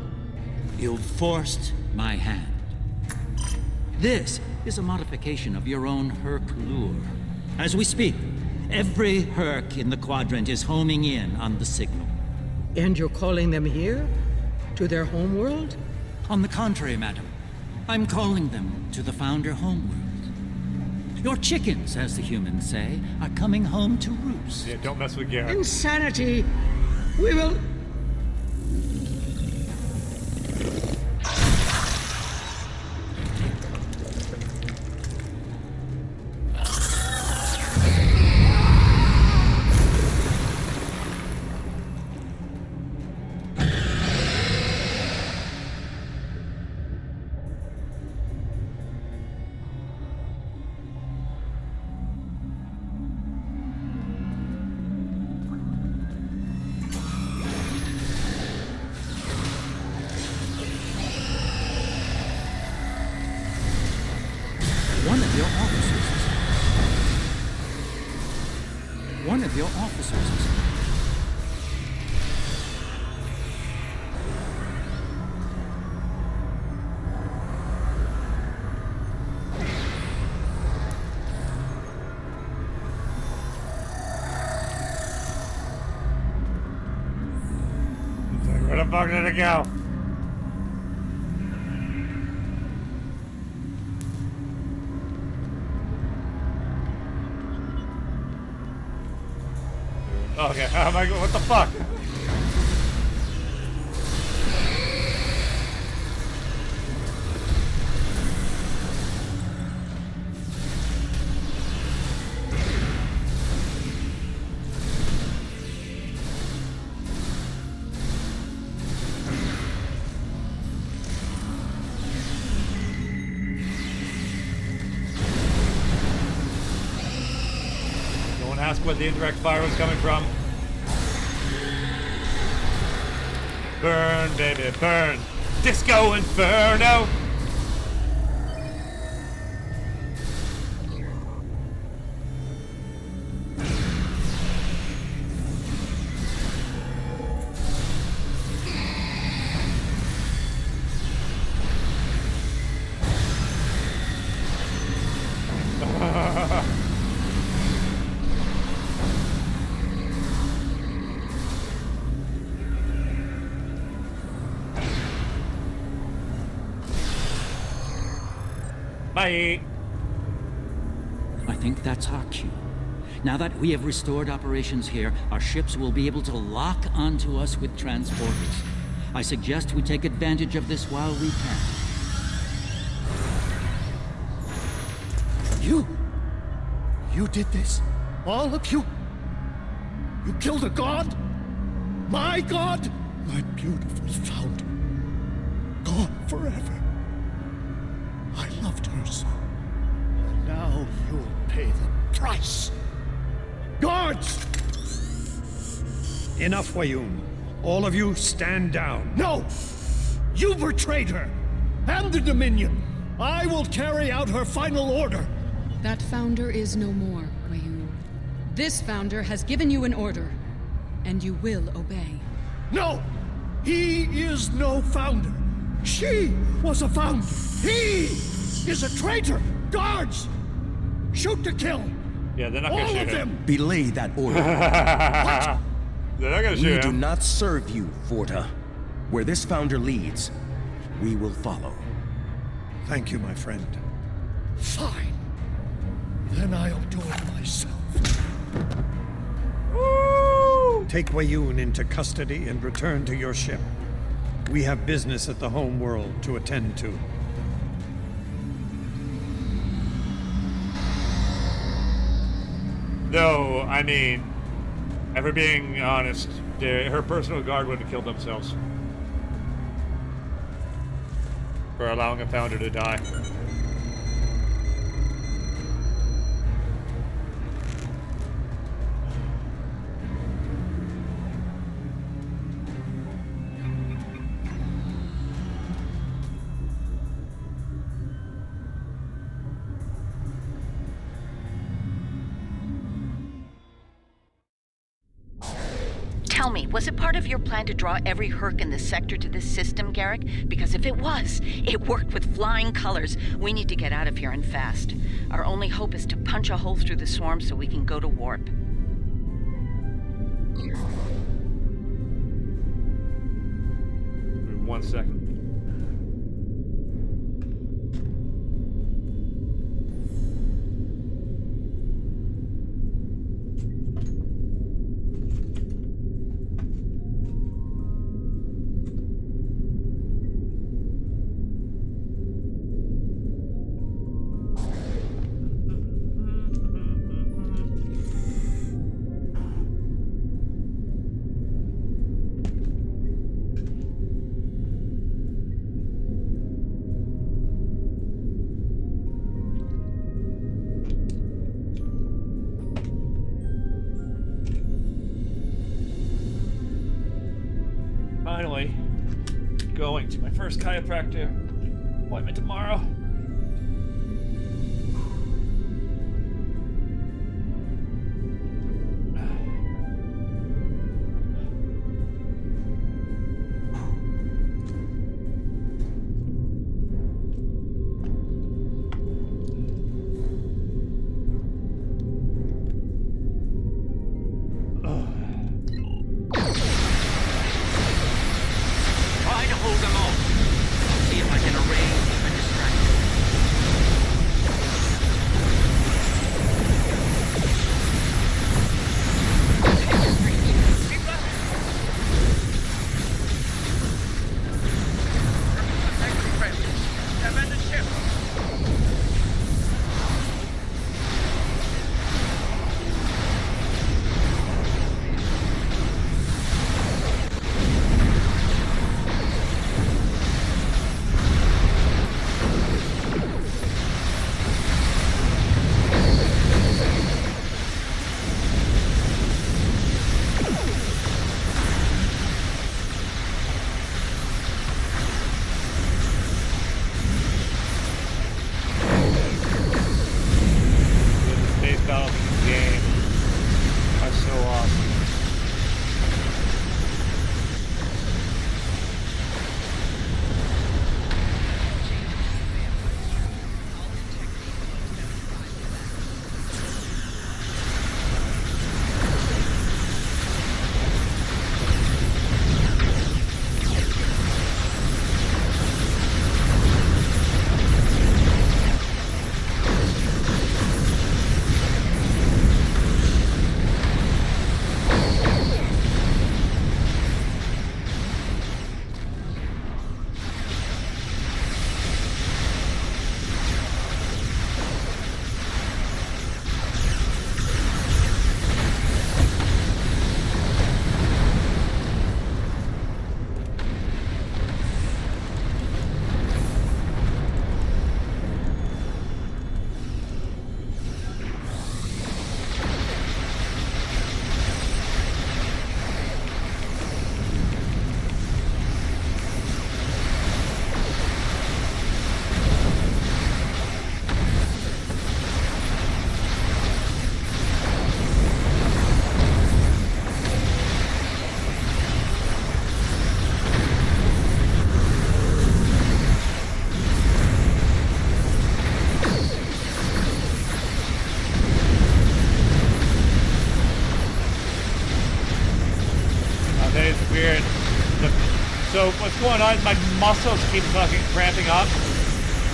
You've forced my hand. This is a modification of your own Herc lure. As we speak, every Herc in the quadrant is homing in on the signal. And you're calling them here? To their homeworld? On the contrary, madam. I'm calling them to the Founder homeworld. Your chickens, as the humans say, are coming home to roost. Yeah, don't mess with Garrett. Insanity! We will... One of your officers is... Where the fuck did it go? Okay, how am I going? What the fuck? Don't ask where the indirect fire was coming from. Burn, baby, burn. Disco Inferno! Bye. I think that's our cue. Now that we have restored operations here, our ships will be able to lock onto us with transporters. I suggest we take advantage of this while we can. You did this? All of you? You killed a god? My god? My beautiful founder. Gone forever. I loved her so. And now you'll pay the price. Guards! Enough, Wayoon. All of you stand down. No! You betrayed her! And the Dominion! I will carry out her final order! That founder is no more, Wayoon. This founder has given you an order, and you will obey. No! He is no founder! She was a founder! He is a traitor! Guards! Shoot to kill! Yeah, they're not gonna All shoot of him. them! Belay that order. They're not gonna We shoot do him. not serve you, Forta. Where this founder leads, we will follow. Thank you, my friend. Fine. Then I'll do it myself. Take Wayun into custody and return to your ship. We have business at the home world to attend to. No, I mean, if we're being honest, her personal guard would have killed themselves for allowing a founder to die. Tell me, was it part of your plan to draw every Herc in the sector to this system, Garrick? Because if it was, it worked with flying colors. We need to get out of here and fast. Our only hope is to punch a hole through the swarm so we can go to warp. 1 second. Finally, going to my first chiropractor appointment tomorrow. Try to hold them off. See if I can arrange a distraction. muscles keep fucking cramping up.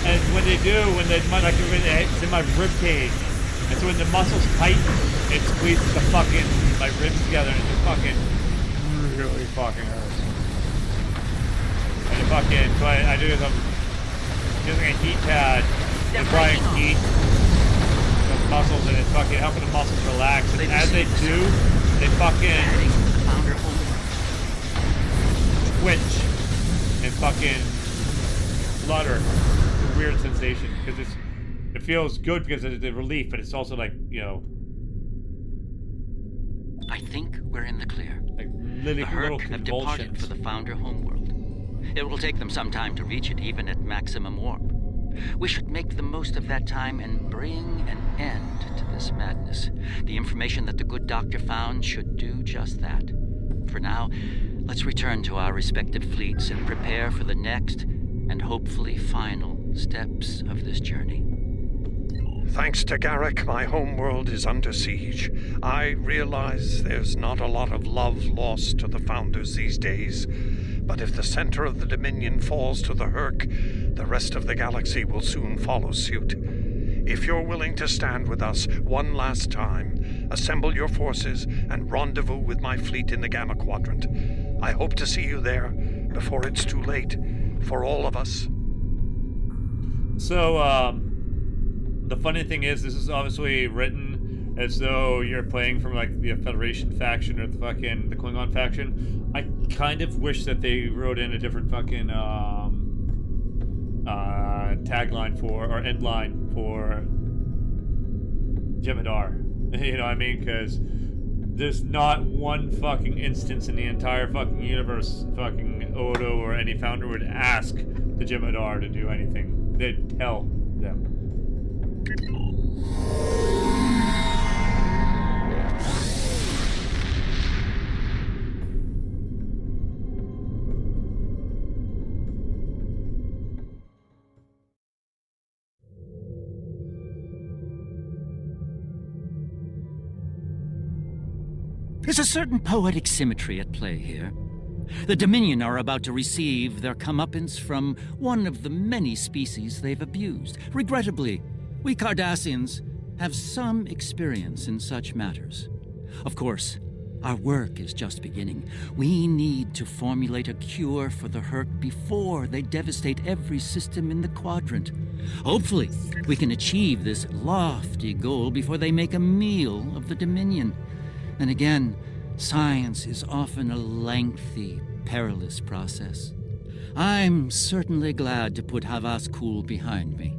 And when they do, it's in my rib cage. And so when the muscles tighten, it squeezes my ribs together, and it just fucking really fucking hurts. And it fucking, so I do some using a heat pad to try and heat the muscles, and it's fucking helping the muscles relax. And as they do, they fucking twitch and fucking flutter. It's a weird sensation because it feels good because of the relief, but it's also like, you know. I think we're in the clear. Like little have departed for the Founder homeworld. It will take them some time to reach it, even at maximum warp. We should make the most of that time and bring an end to this madness. The information that the good doctor found should do just that. For now, let's return to our respective fleets and prepare for the next and hopefully final steps of this journey. Thanks to Garrick, my homeworld is under siege. I realize there's not a lot of love lost to the Founders these days, but if the center of the Dominion falls to the Herc, the rest of the galaxy will soon follow suit. If you're willing to stand with us one last time, assemble your forces and rendezvous with my fleet in the Gamma Quadrant. I hope to see you there before it's too late for all of us. So, the funny thing is, this is obviously written as though you're playing from like the Federation faction or the Klingon faction. I kind of wish that they wrote in a different fucking tagline or end line for Jem'Hadar. You know what I mean? Because there's not one fucking instance in the entire fucking universe fucking Odo or any founder would ask the Jem'Hadar to do anything. They'd tell them. There's a certain poetic symmetry at play here. The Dominion are about to receive their comeuppance from one of the many species they've abused. Regrettably, we Cardassians have some experience in such matters. Of course, our work is just beginning. We need to formulate a cure for the Herc before they devastate every system in the quadrant. Hopefully, we can achieve this lofty goal before they make a meal of the Dominion. And again, science is often a lengthy, perilous process. I'm certainly glad to put Havas Kul behind me.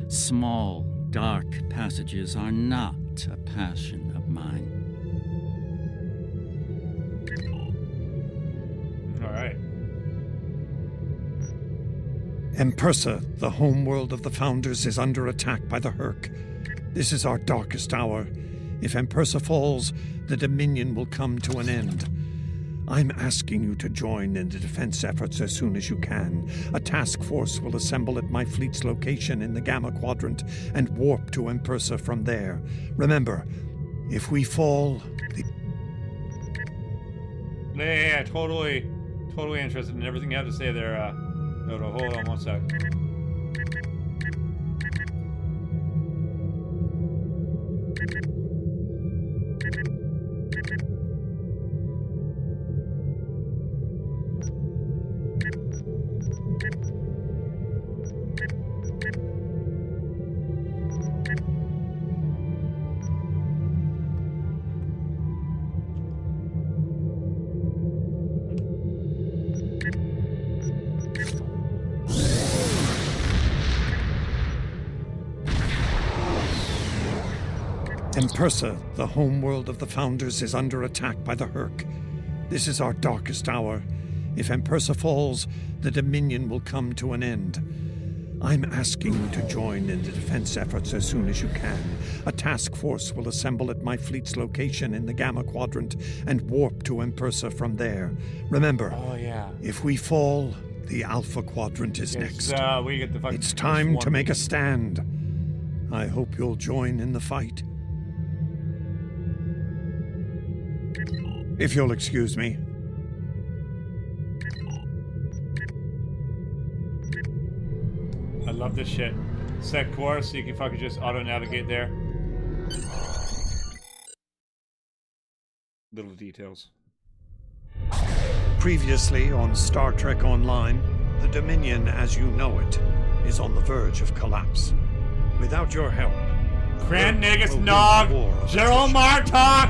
Small, dark passages are not a passion of mine. All right. Empersa, the homeworld of the Founders, is under attack by the Herc. This is our darkest hour. If Empersa falls, the Dominion will come to an end. I'm asking you to join in the defense efforts as soon as you can. A task force will assemble at my fleet's location in the Gamma Quadrant and warp to Empersa from there. Remember, if we fall, the... Yeah, totally interested in everything you have to say there, Odo. Hold on one sec. Empersa, the homeworld of the Founders, is under attack by the Herc. This is our darkest hour. If Empersa falls, the Dominion will come to an end. I'm asking you to join in the defense efforts as soon as you can. A task force will assemble at my fleet's location in the Gamma Quadrant and warp to Empersa from there. Remember, if we fall, the Alpha Quadrant is next. We get the it's time to make a stand. I hope you'll join in the fight. If you'll excuse me. love this shit. Set course so you can fucking just auto-navigate there. Little details. Previously on Star Trek Online, the Dominion as you know it is on the verge of collapse. Without your help, Grand Negus Nog! Gerald Martok!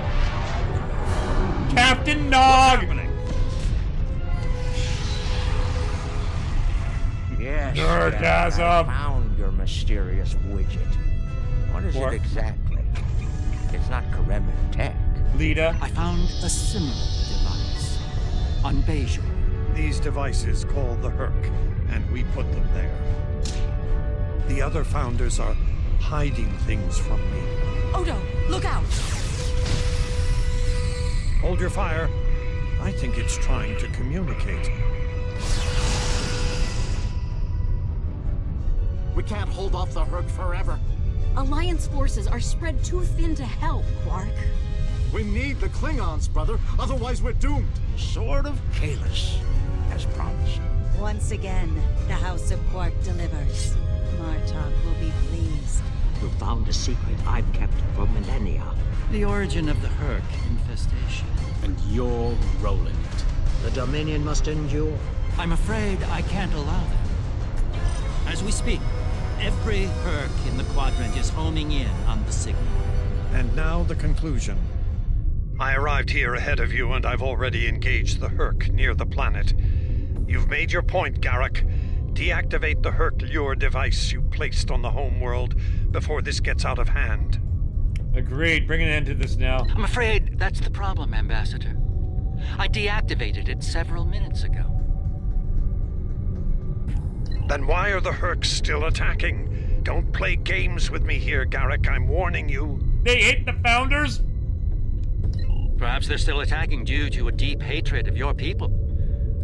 Captain Nog! Yes, Nerdgasm. I found your mysterious widget. What is it exactly? It's not Kremen tech. Lita. I found a similar device on Bejor. These devices called the Herc, and we put them there. The other founders are hiding things from me. Odo, look out! Hold your fire. I think it's trying to communicate. We can't hold off the Herc forever. Alliance forces are spread too thin to help, Quark. We need the Klingons, brother. Otherwise, we're doomed. Sword of Kahless, as promised. Once again, the House of Quark delivers. Martok will be pleased. You found a secret I've kept for millennia. The origin of the Herc infestation. And you're rolling it. The Dominion must endure. I'm afraid I can't allow that. As we speak, every Herc in the quadrant is homing in on the signal. And now the conclusion. I arrived here ahead of you, and I've already engaged the Herc near the planet. You've made your point, Garrick. Deactivate the Herc lure device you placed on the homeworld before this gets out of hand. Agreed. Bring an end to this now. I'm afraid that's the problem, Ambassador. I deactivated it several minutes ago. Then why are the Hercs still attacking? Don't play games with me here, Garrick. I'm warning you. They hate the founders? Perhaps they're still attacking due to a deep hatred of your people.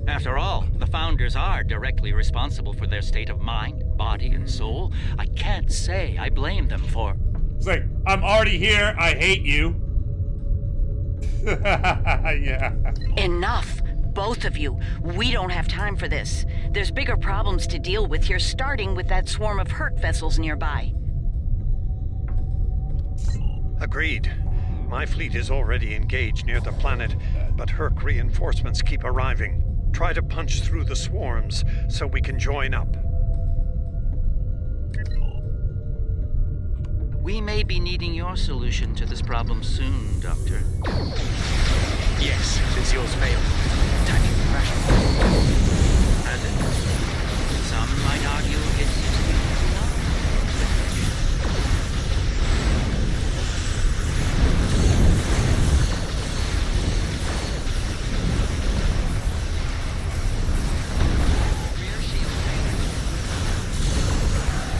After all, the founders are directly responsible for their state of mind, body, and soul. I can't say I blame them for... It's like, I'm already here, I hate you. Yeah. Enough! Both of you. We don't have time for this. There's bigger problems to deal with here, starting with that swarm of Herc vessels nearby. Agreed. My fleet is already engaged near the planet, but Herc reinforcements keep arriving. Try to punch through the swarms so we can join up. We may be needing your solution to this problem soon, Doctor. Yes, since yours failed. Attacking the pressure. Has it? Some might argue it's not.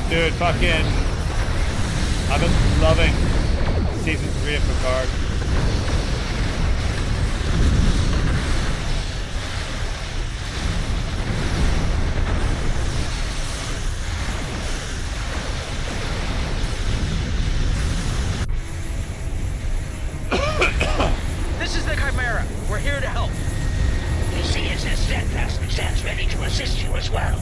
Dude, fucking... I've been loving Season 3 of Picard. This is the Chimera. We're here to help. The CSS Steadfast stands ready to assist you as well.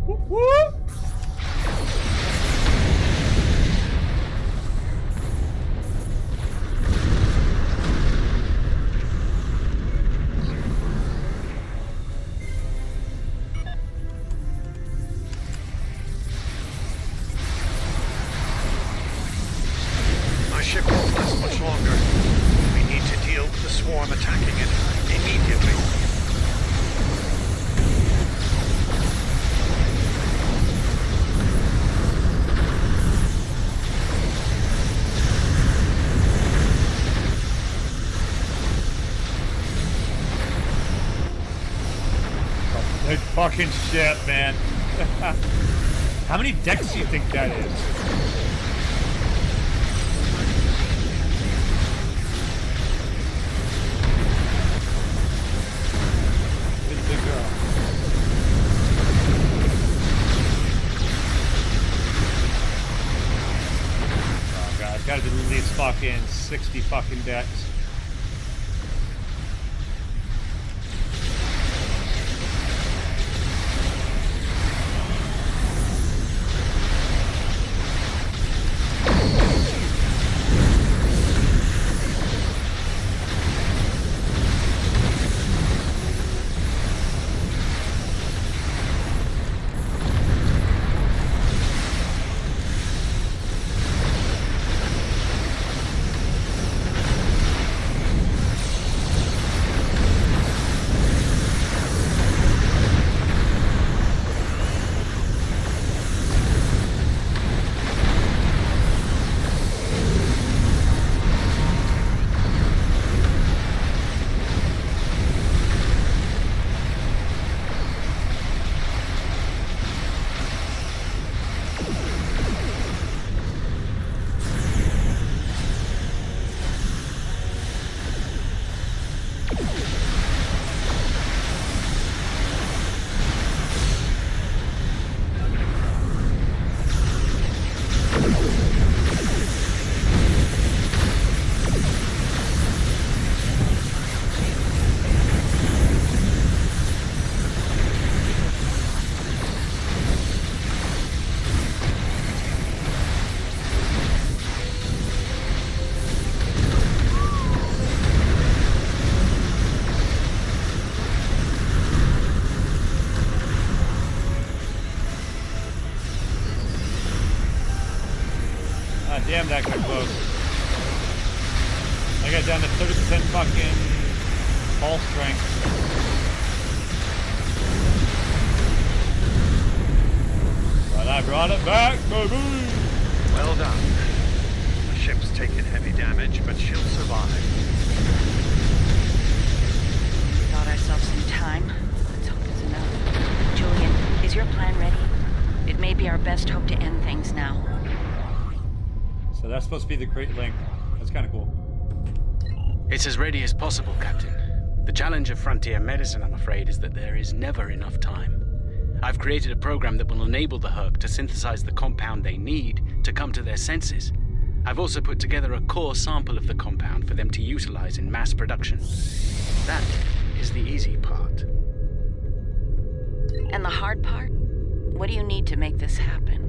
Whoop. My ship won't last much longer. We need to deal with the swarm attacking it immediately. Good fucking shit, man. How many decks do you think that is? Good girl. Oh god, I've got to do at least fucking 60 fucking decks. Damn, that got close. I got down to 30% fucking ball strength. But I brought it back, baby! Well done. The ship's taken heavy damage, but she'll survive. Bought ourselves some time. Let's hope it's enough. Julian, is your plan ready? It may be our best hope to end things now. So that's supposed to be the Great Link. That's kind of cool. It's as ready as possible, Captain. The challenge of frontier medicine, I'm afraid, is that there is never enough time. I've created a program that will enable the Herc to synthesize the compound they need to come to their senses. I've also put together a core sample of the compound for them to utilize in mass production. That is the easy part. And the hard part? What do you need to make this happen?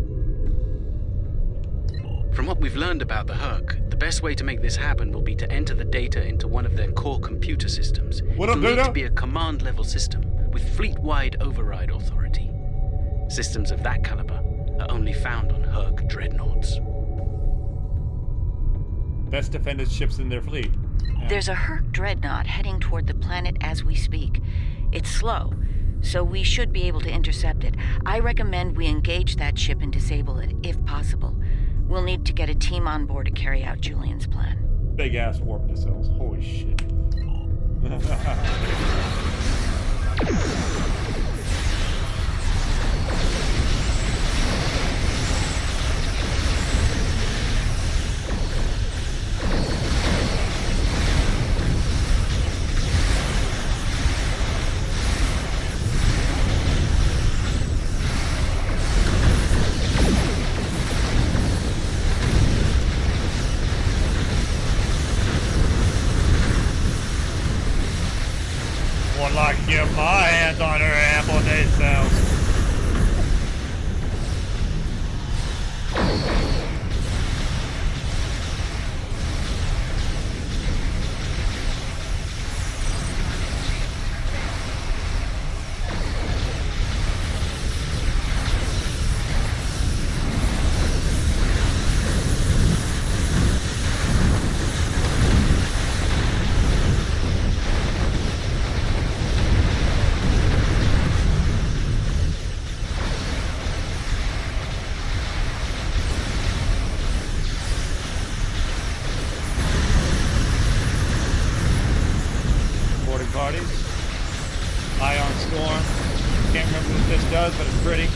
From what we've learned about the Herc, the best way to make this happen will be to enter the data into one of their core computer systems. It'll need to be a command-level system with fleet-wide override authority. Systems of that caliber are only found on Herc dreadnoughts. Best defended ships in their fleet. Yeah. There's a Herc dreadnought heading toward the planet as we speak. It's slow, so we should be able to intercept it. I recommend we engage that ship and disable it, if possible. We'll need to get a team on board to carry out Julian's plan. Big ass warp missiles. Holy shit. Like get my hands on her apple day cells. But it's pretty.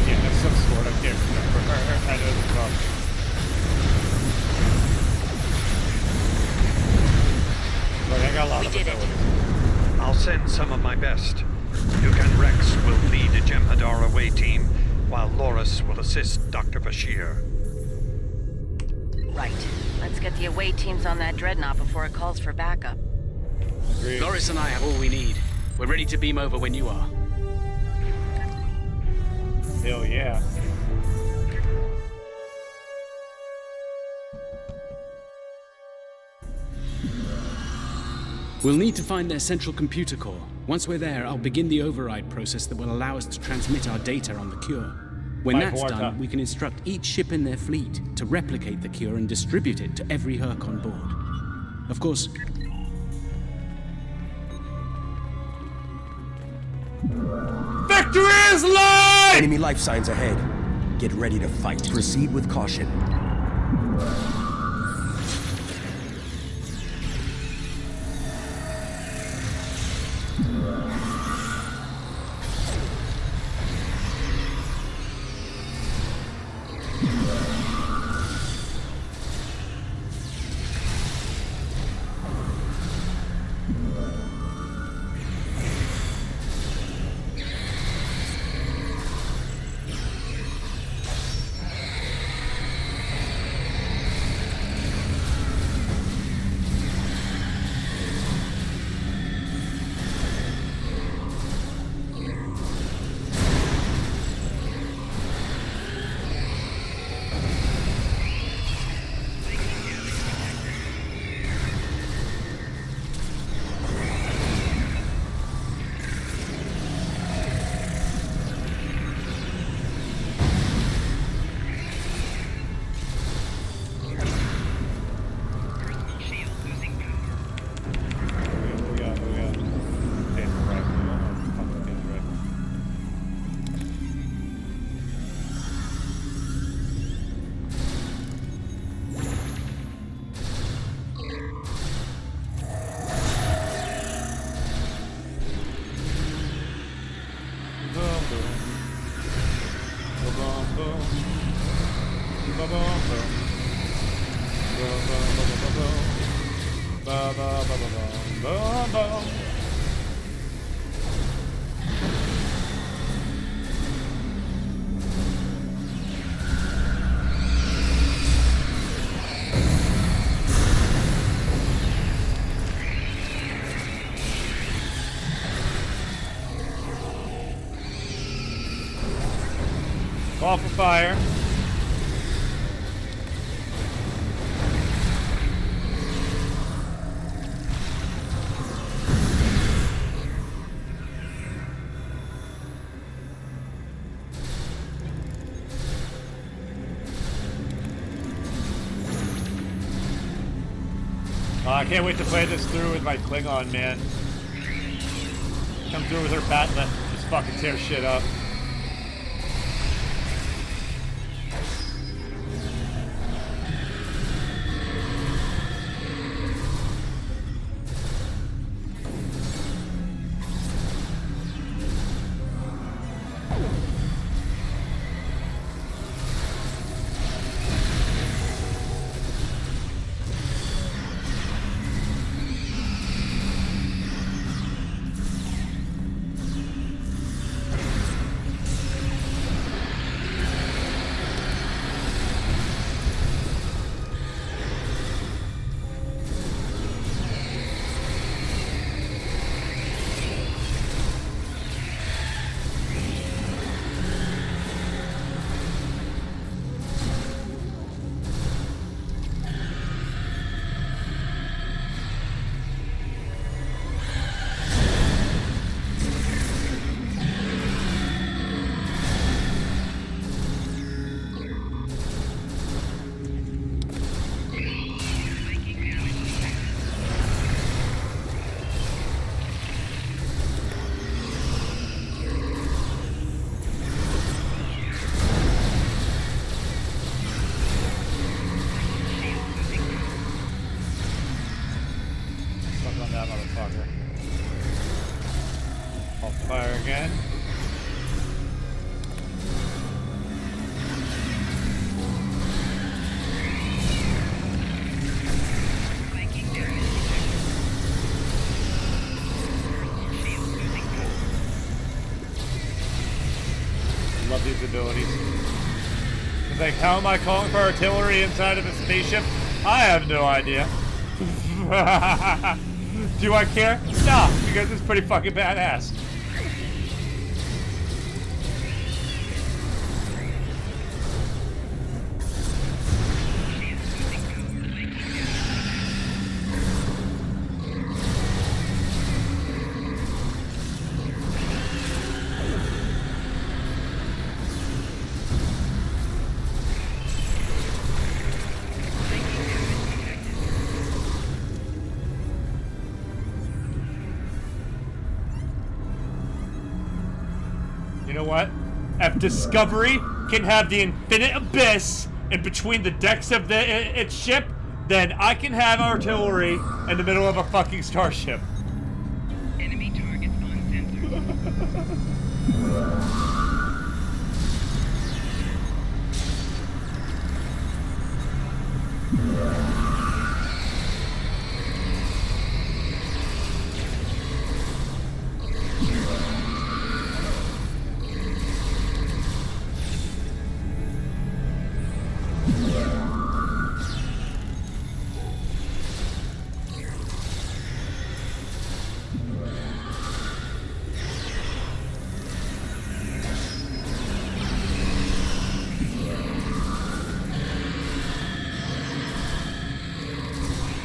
Yeah, that's some sort. I can't remember. I know the problem. Look, I got a lot of abilities. I'll send some of my best. Duke and Rex will lead a Jem'Hadar away team, while Loris will assist Dr. Bashir. Right. Let's get the away teams on that dreadnought before it calls for backup. Agreed. Loris and I have all we need. We're ready to beam over when you are. Hell yeah. We'll need to find their central computer core. Once we're there, I'll begin the override process that will allow us to transmit our data on the cure. When that's done, we can instruct each ship in their fleet to replicate the cure and distribute it to every Herc on board. Of course, victory is live! Enemy life signs ahead. Get ready to fight. Proceed with caution. Call for fire. I can't wait to play this through with my Klingon, man. Come through with her batlet, just fucking tear shit up. These abilities. It's like, how am I calling for artillery inside of a spaceship? I have no idea. Do I care? No, because it's pretty fucking badass. You know what? If Discovery can have the infinite abyss in between the decks of its ship, then I can have artillery in the middle of a fucking starship. Enemy targets uncensored.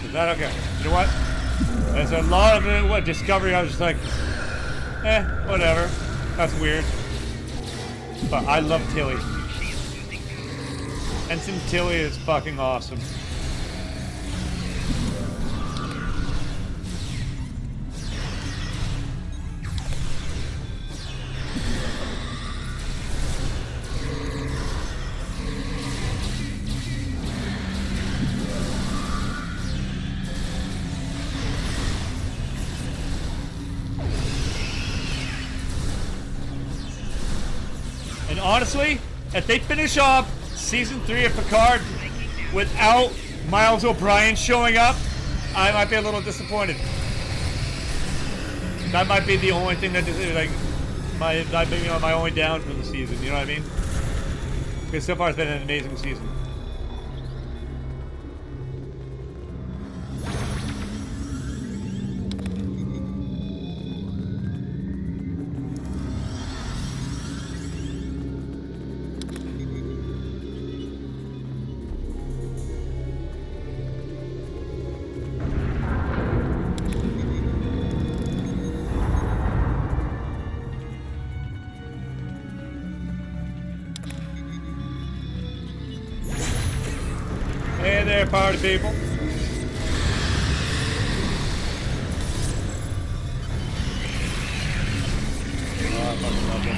Is that okay? You know what? There's a lot of it, what, Discovery, I was just like, whatever. That's weird. But I love Tilly. Ensign Tilly is fucking awesome. And honestly, if they finish off Season 3 of Picard without Miles O'Brien showing up, I might be a little disappointed. That might be the only thing that just like my only down for the season. You know what I mean? Because so far it's been an amazing season. Hey there, party people. Oh, I fucking love it.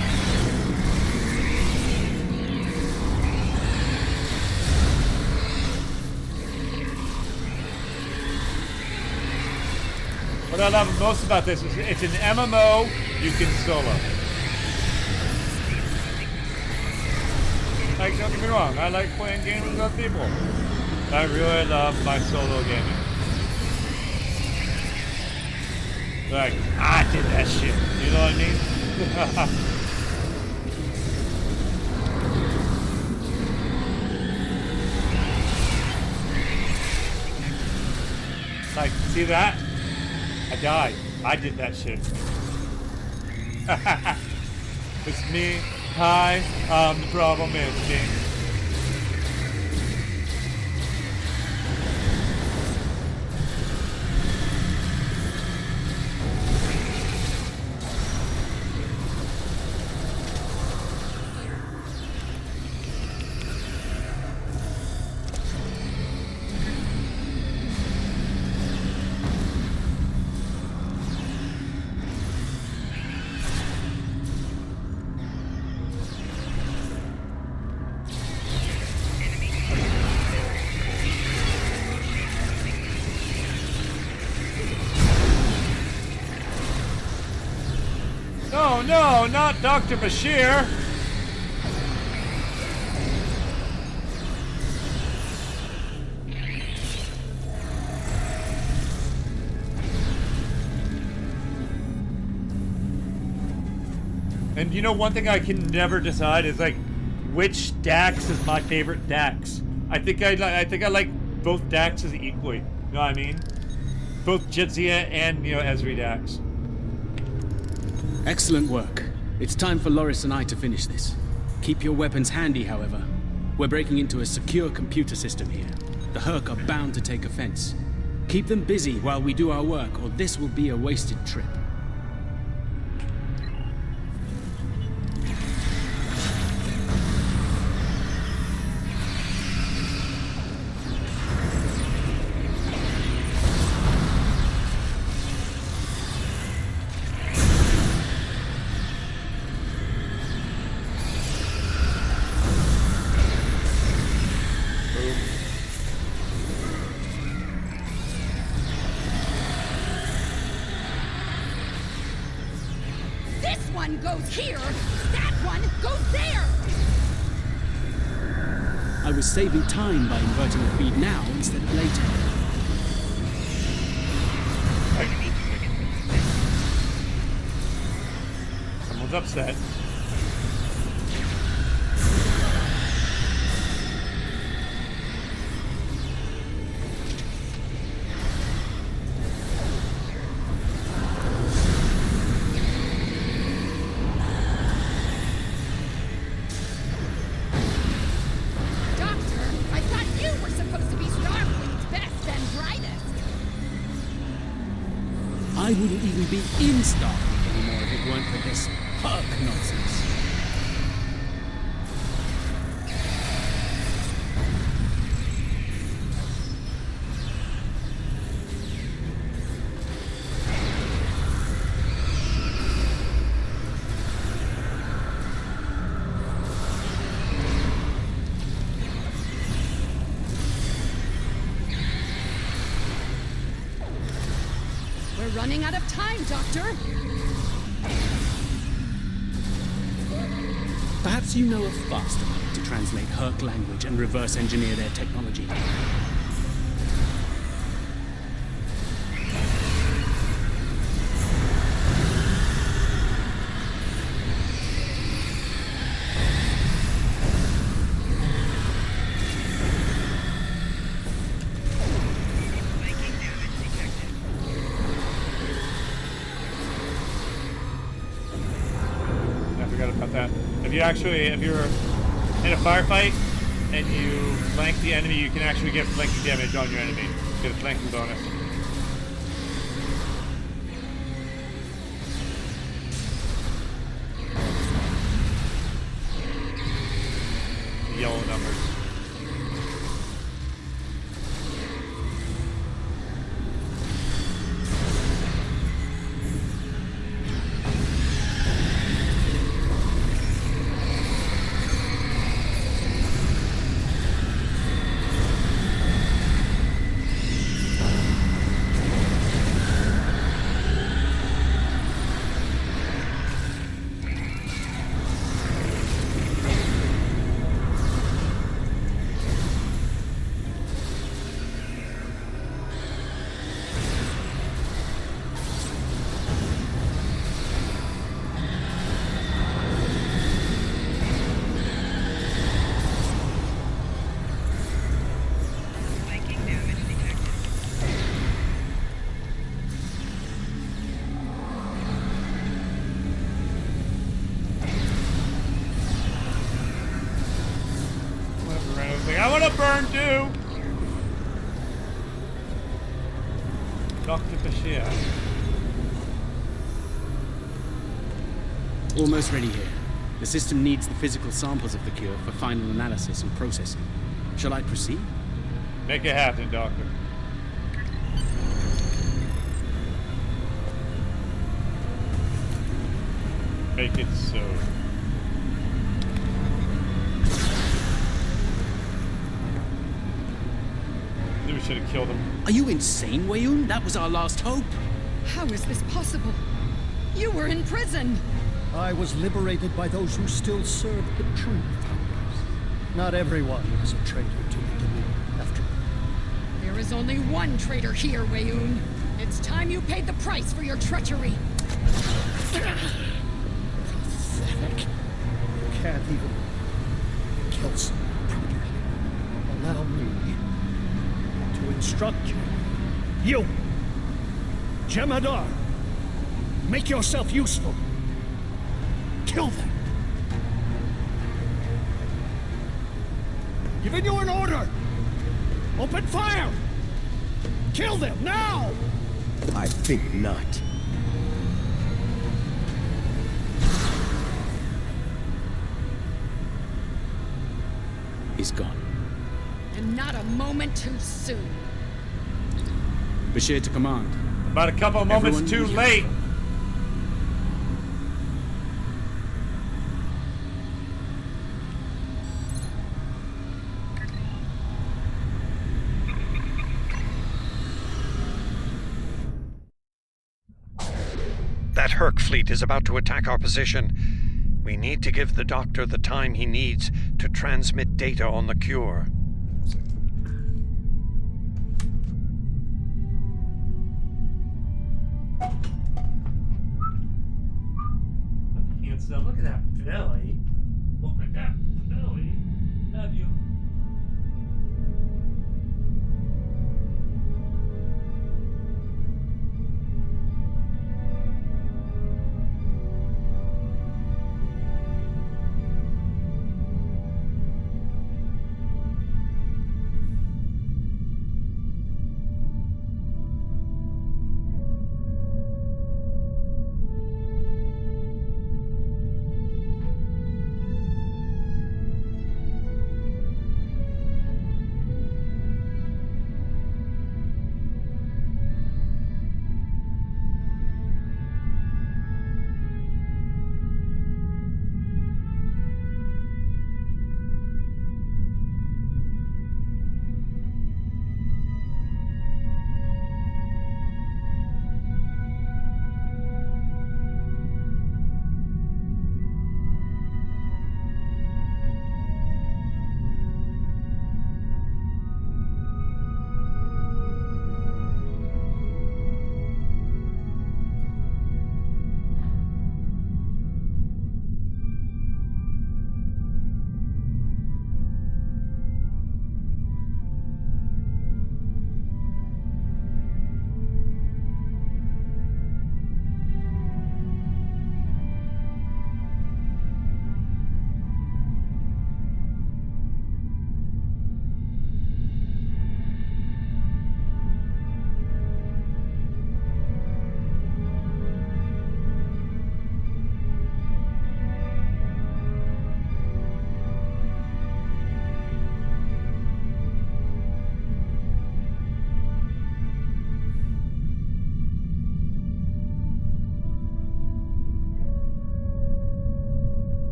What I love most about this is it's an MMO you can solo. Like, don't get me wrong, I like playing games with other people. I really love my solo gaming. Like, I did that shit. You know what I mean? Like, see that? I died. I did that shit. It's me. Hi. The problem is me. No, not Dr. Bashir. And you know, one thing I can never decide is like, which Dax is my favorite Dax. I think I like both Daxes equally. You know what I mean? Both Jadzia and, you know, Ezri Dax. Excellent work. It's time for Loris and I to finish this. Keep your weapons handy, however. We're breaking into a secure computer system here. The Herc are bound to take offense. Keep them busy while we do our work, or this will be a wasted trip. Goes here, that one goes there! I was saving time by inverting the feed now instead of later. Someone's upset. I wouldn't even be in Starfleet anymore if it weren't for this Herc nonsense. Running out of time, Doctor! Perhaps you know a faster way to translate Herc language and reverse engineer their technology. with that. If you're in a firefight and you flank the enemy, you can actually get flanking damage on your enemy. Get a flanking bonus. The yellow numbers. I want to burn too! Dr. Bashir. Almost ready here. The system needs the physical samples of the cure for final analysis and processing. Shall I proceed? Make it happen, Doctor. Make it so. We should have killed him. Are you insane, Wayun? That was our last hope. How is this possible? You were in prison. I was liberated by those who still served the true founders. Not everyone is a traitor to the Dominion, after all. There is only one traitor here, Wayun. It's time you paid the price for your treachery. Pathetic. You can't even kill someone properly. Allow me to instruct you. You! Jem'Hadar! Make yourself useful. Kill them. Giving you an order. Open fire. Kill them now. I think not. He's gone. And not a moment too soon. Bashir to command. About a couple of moments too late. That Herc fleet is about to attack our position. We need to give the doctor the time he needs to transmit data on the cure. Handsome. Look at that belly. Look at that belly. Have you?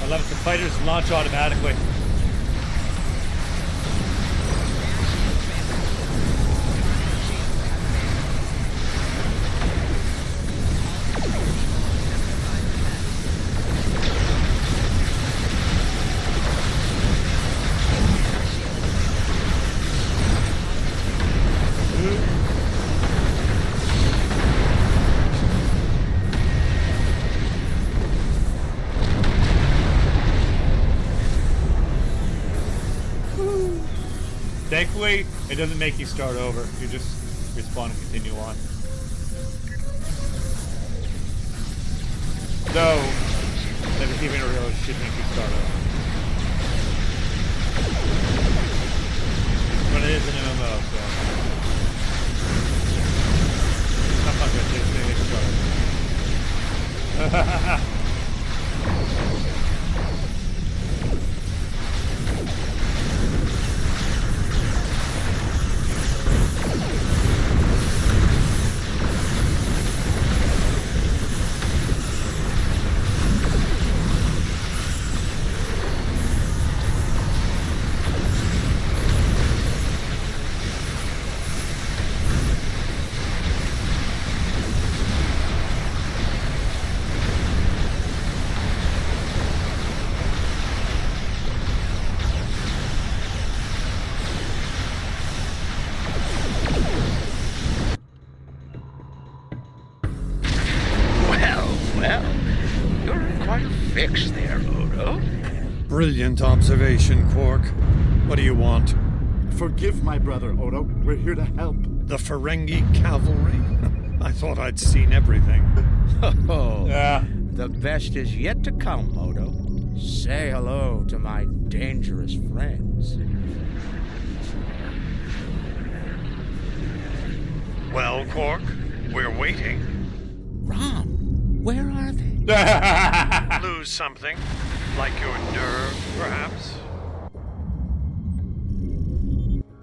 I love it. The fighters launch automatically. Thankfully, it doesn't make you start over. You just respawn and continue on. Though, never keeping it real should make you start over. But it is an MMO, so. Sometimes I just make it start over. Brilliant observation, Quark. What do you want? Forgive my brother, Odo. We're here to help. The Ferengi cavalry? I thought I'd seen everything. Oh, the best is yet to come, Odo. Say hello to my dangerous friends. Well, Quark, we're waiting. Rom, where are they? Lose something? Like your nerve, perhaps?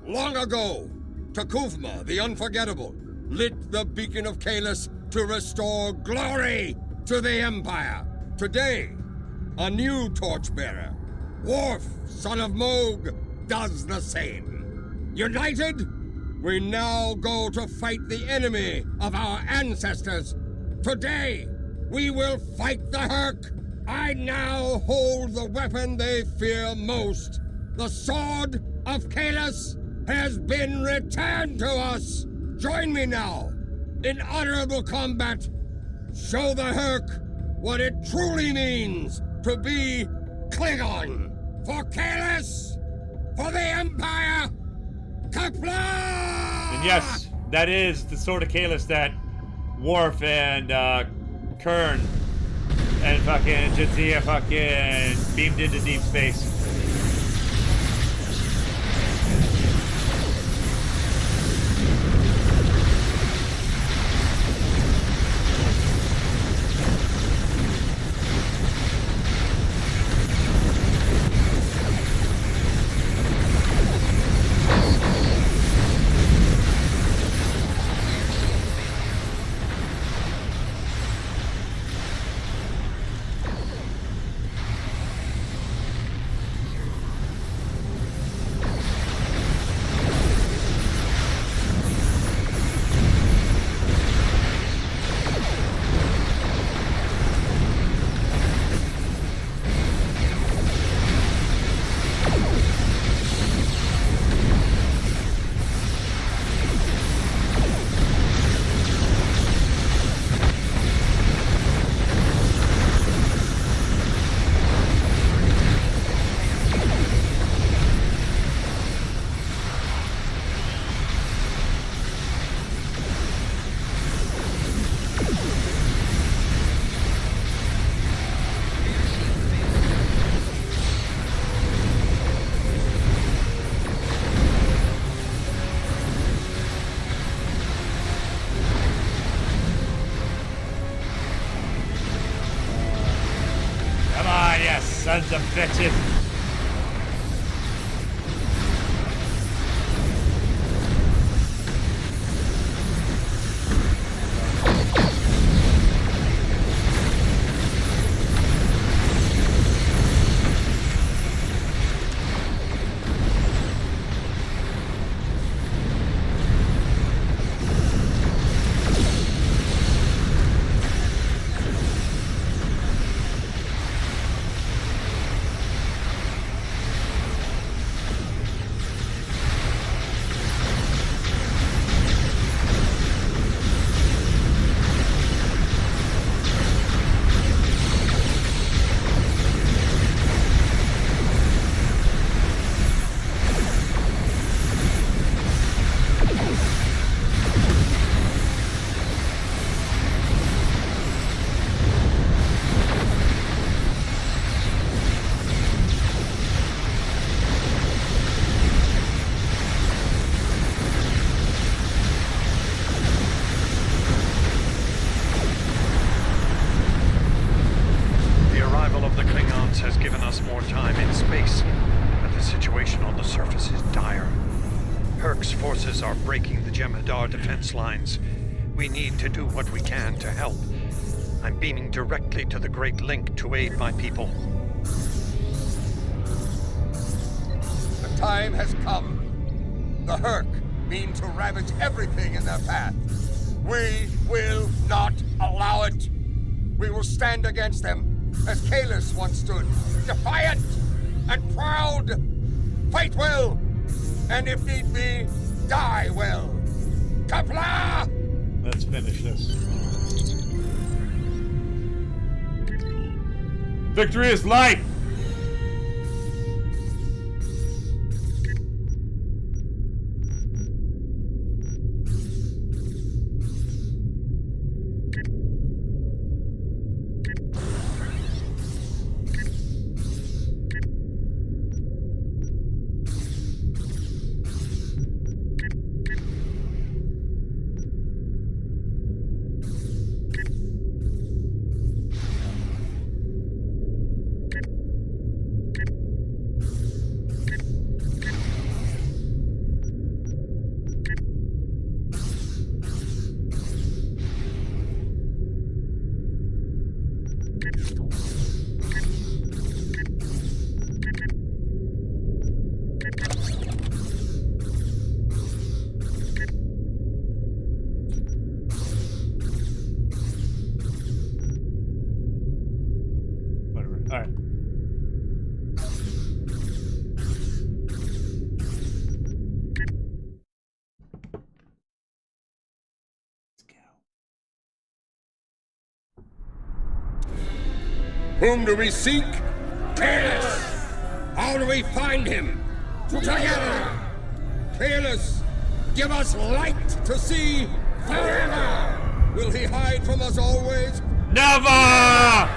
Long ago, Takuvma, the Unforgettable, lit the beacon of Kahless to restore glory to the Empire. Today, a new torchbearer, Worf, son of Moog, does the same. United, we now go to fight the enemy of our ancestors. Today, we will fight the Herc. I now hold the weapon they fear most. The Sword of Kahless has been returned to us. Join me now in honorable combat. Show the Herc what it truly means to be Klingon. For Kahless, for the Empire, Kapla! And yes, that is the Sword of Kahless that Worf and Kern and fucking Jadzia fucking beamed into deep space. Sons of bitches. Resistance has given us more time in space, but the situation on the surface is dire. Herc's forces are breaking the Jem'Hadar defense lines. We need to do what we can to help. I'm beaming directly to the Great Link to aid my people. The time has come. The Herc mean to ravage everything in their path. We will not allow it. We will stand against them, as Kalis once stood, defiant and proud. Fight well, and if need be, die well. Kapla! Let's finish this. Victory is light! Whom do we seek? Kalis! How do we find him? Together! Kalis, give us light to see forever! Will he hide from us always? Never!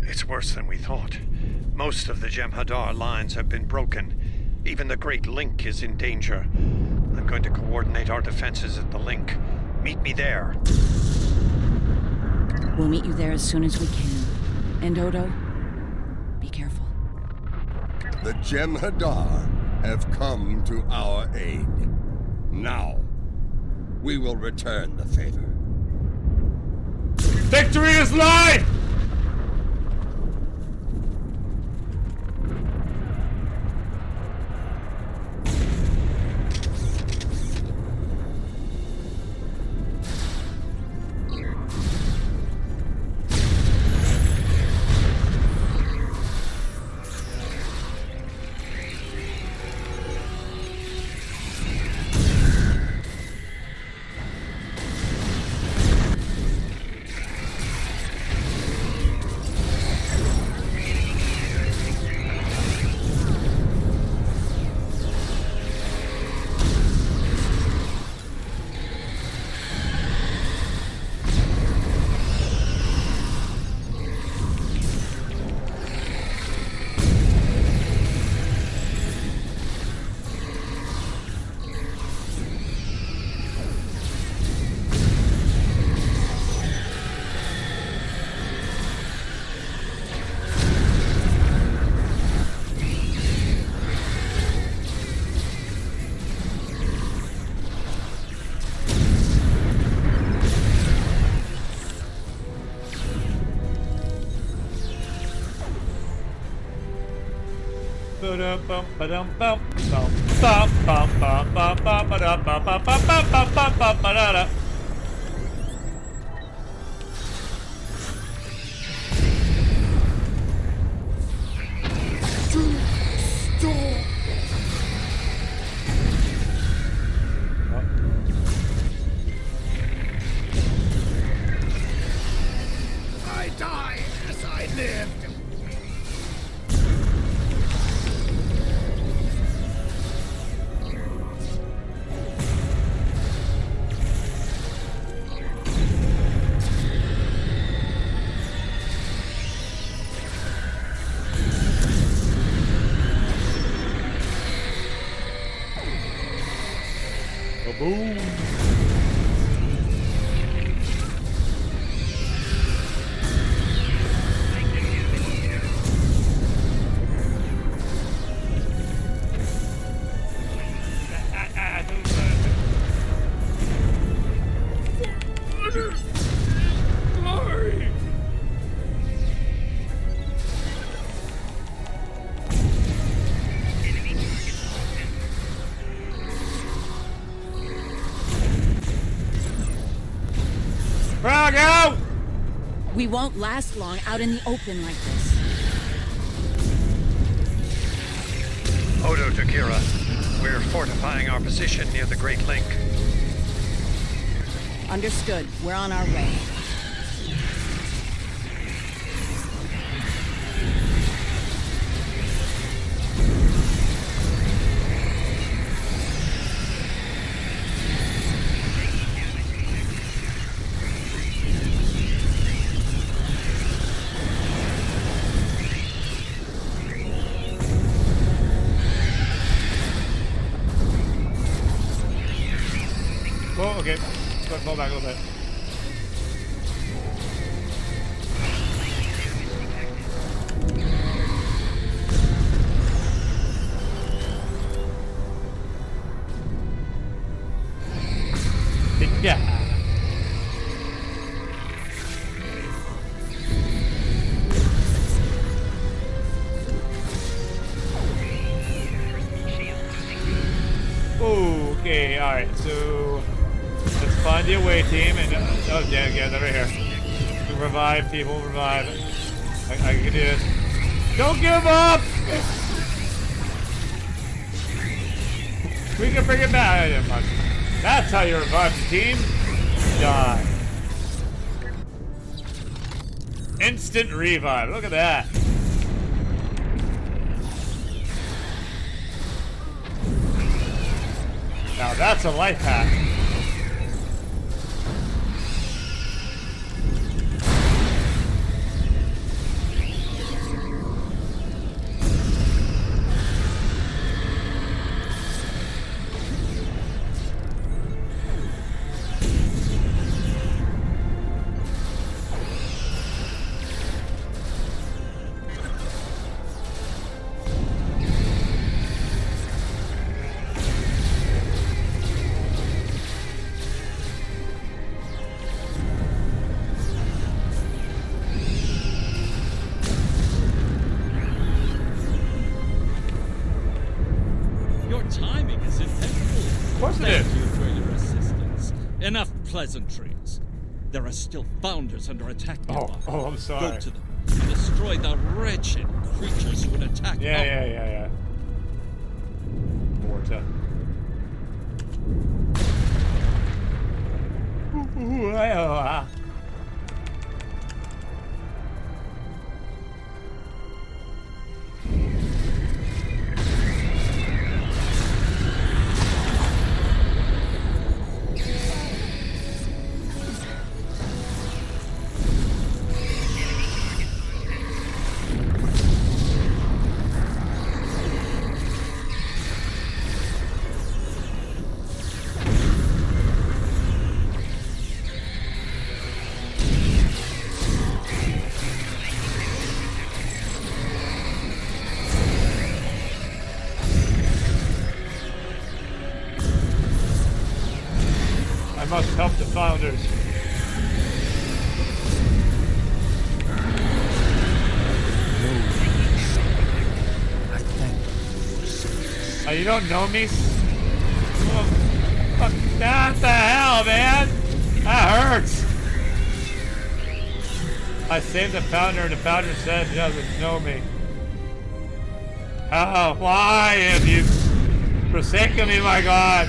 It's worse than we thought. Most of the Jem'Hadar lines have been broken. Even the Great Link is in danger. I'm going to coordinate our defenses at the link. Meet me there. We'll meet you there as soon as we can. And Odo, be careful. The Jem'Hadar have come to our aid. Now, we will return the favor. Victory is light! I died as I lived. Go! We won't last long out in the open like this. Odo to Kira. We're fortifying our position near the Great Lake. Understood. We're on our way. Oh, okay. Let's fall back a little bit. Yeah. Okay, alright, so let's find the away team and oh yeah, they're right here. Revive people, revive. I can do this. Don't give up! We can bring it back. That's how you revive the team. Die. Instant revive. Look at that. Now that's a life hack. Enough pleasantries. There are still founders under attack nearby. Oh, I'm sorry. Go to them and destroy the wretched creatures who would attack. Yeah. Morta. I must help the founders. Oh, you don't know me? What the hell, man? That hurts. I saved the founder, and the founder said he doesn't know me. Oh, why have you forsaken me, my God?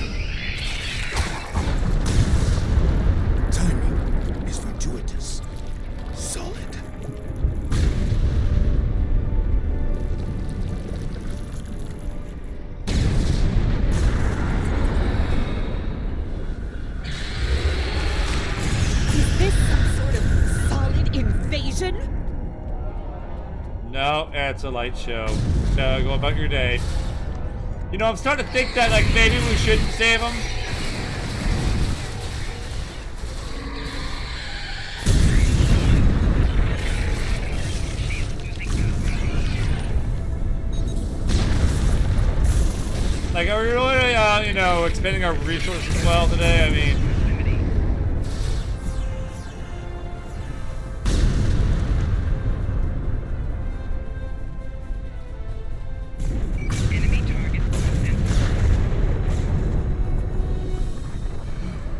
Timing is fortuitous. Solid. Is this some sort of solid invasion? No, it's a light show. So go about your day. You know, I'm starting to think that, like, maybe we shouldn't save him. Like, are we really, you know, expending our resources well today? I mean...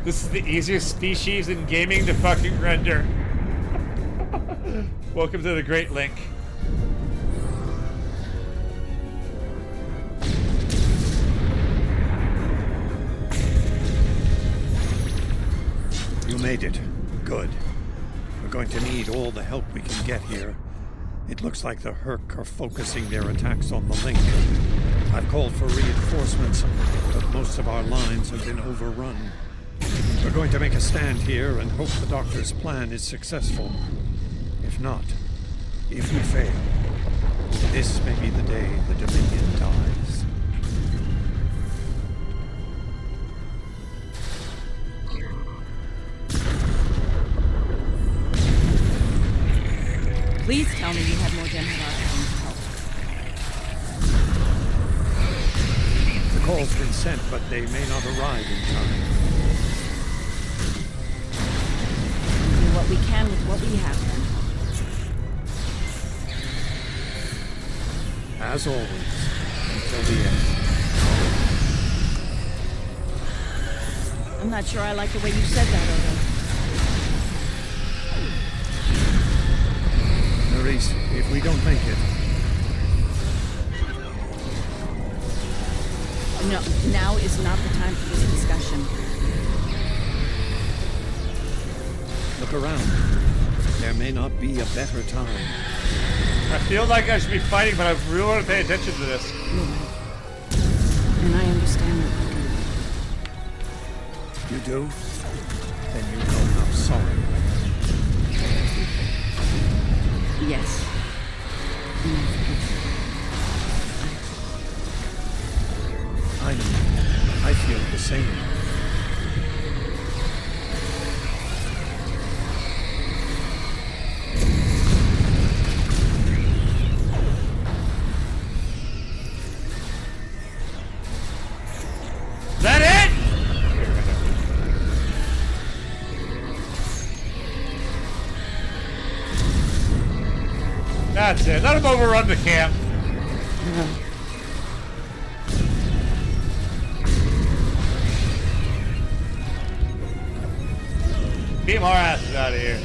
This is the easiest species in gaming to fucking render. Welcome to the Great Link. You made it. Good. We're going to need all the help we can get here. It looks like the Herc are focusing their attacks on the link. I've called for reinforcements, but most of our lines have been overrun. We're going to make a stand here and hope the Doctor's plan is successful. If not, if we fail, this may be the day the Dominion dies. Please tell me you have more Gemini to help. The call's been sent, but they may not arrive in time. Do what we can with what we have, then. As always, until the end. I'm not sure I like the way you said that, Odo. Maurice, if we don't make it... No, now is not the time for this discussion. Look around. There may not be a better time. I feel like I should be fighting, but I really want to pay attention to this. You're right. And I understand what You do? Then you know how sorry I am. Yes. I know. I feel the same. Is that it? That's it. Let him overrun the camp. Beat our asses out of here.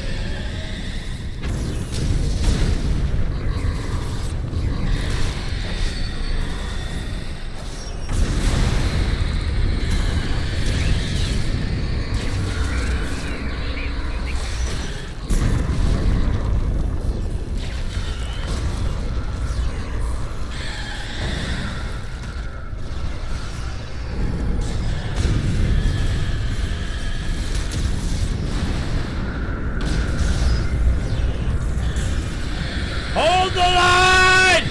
Hold the line!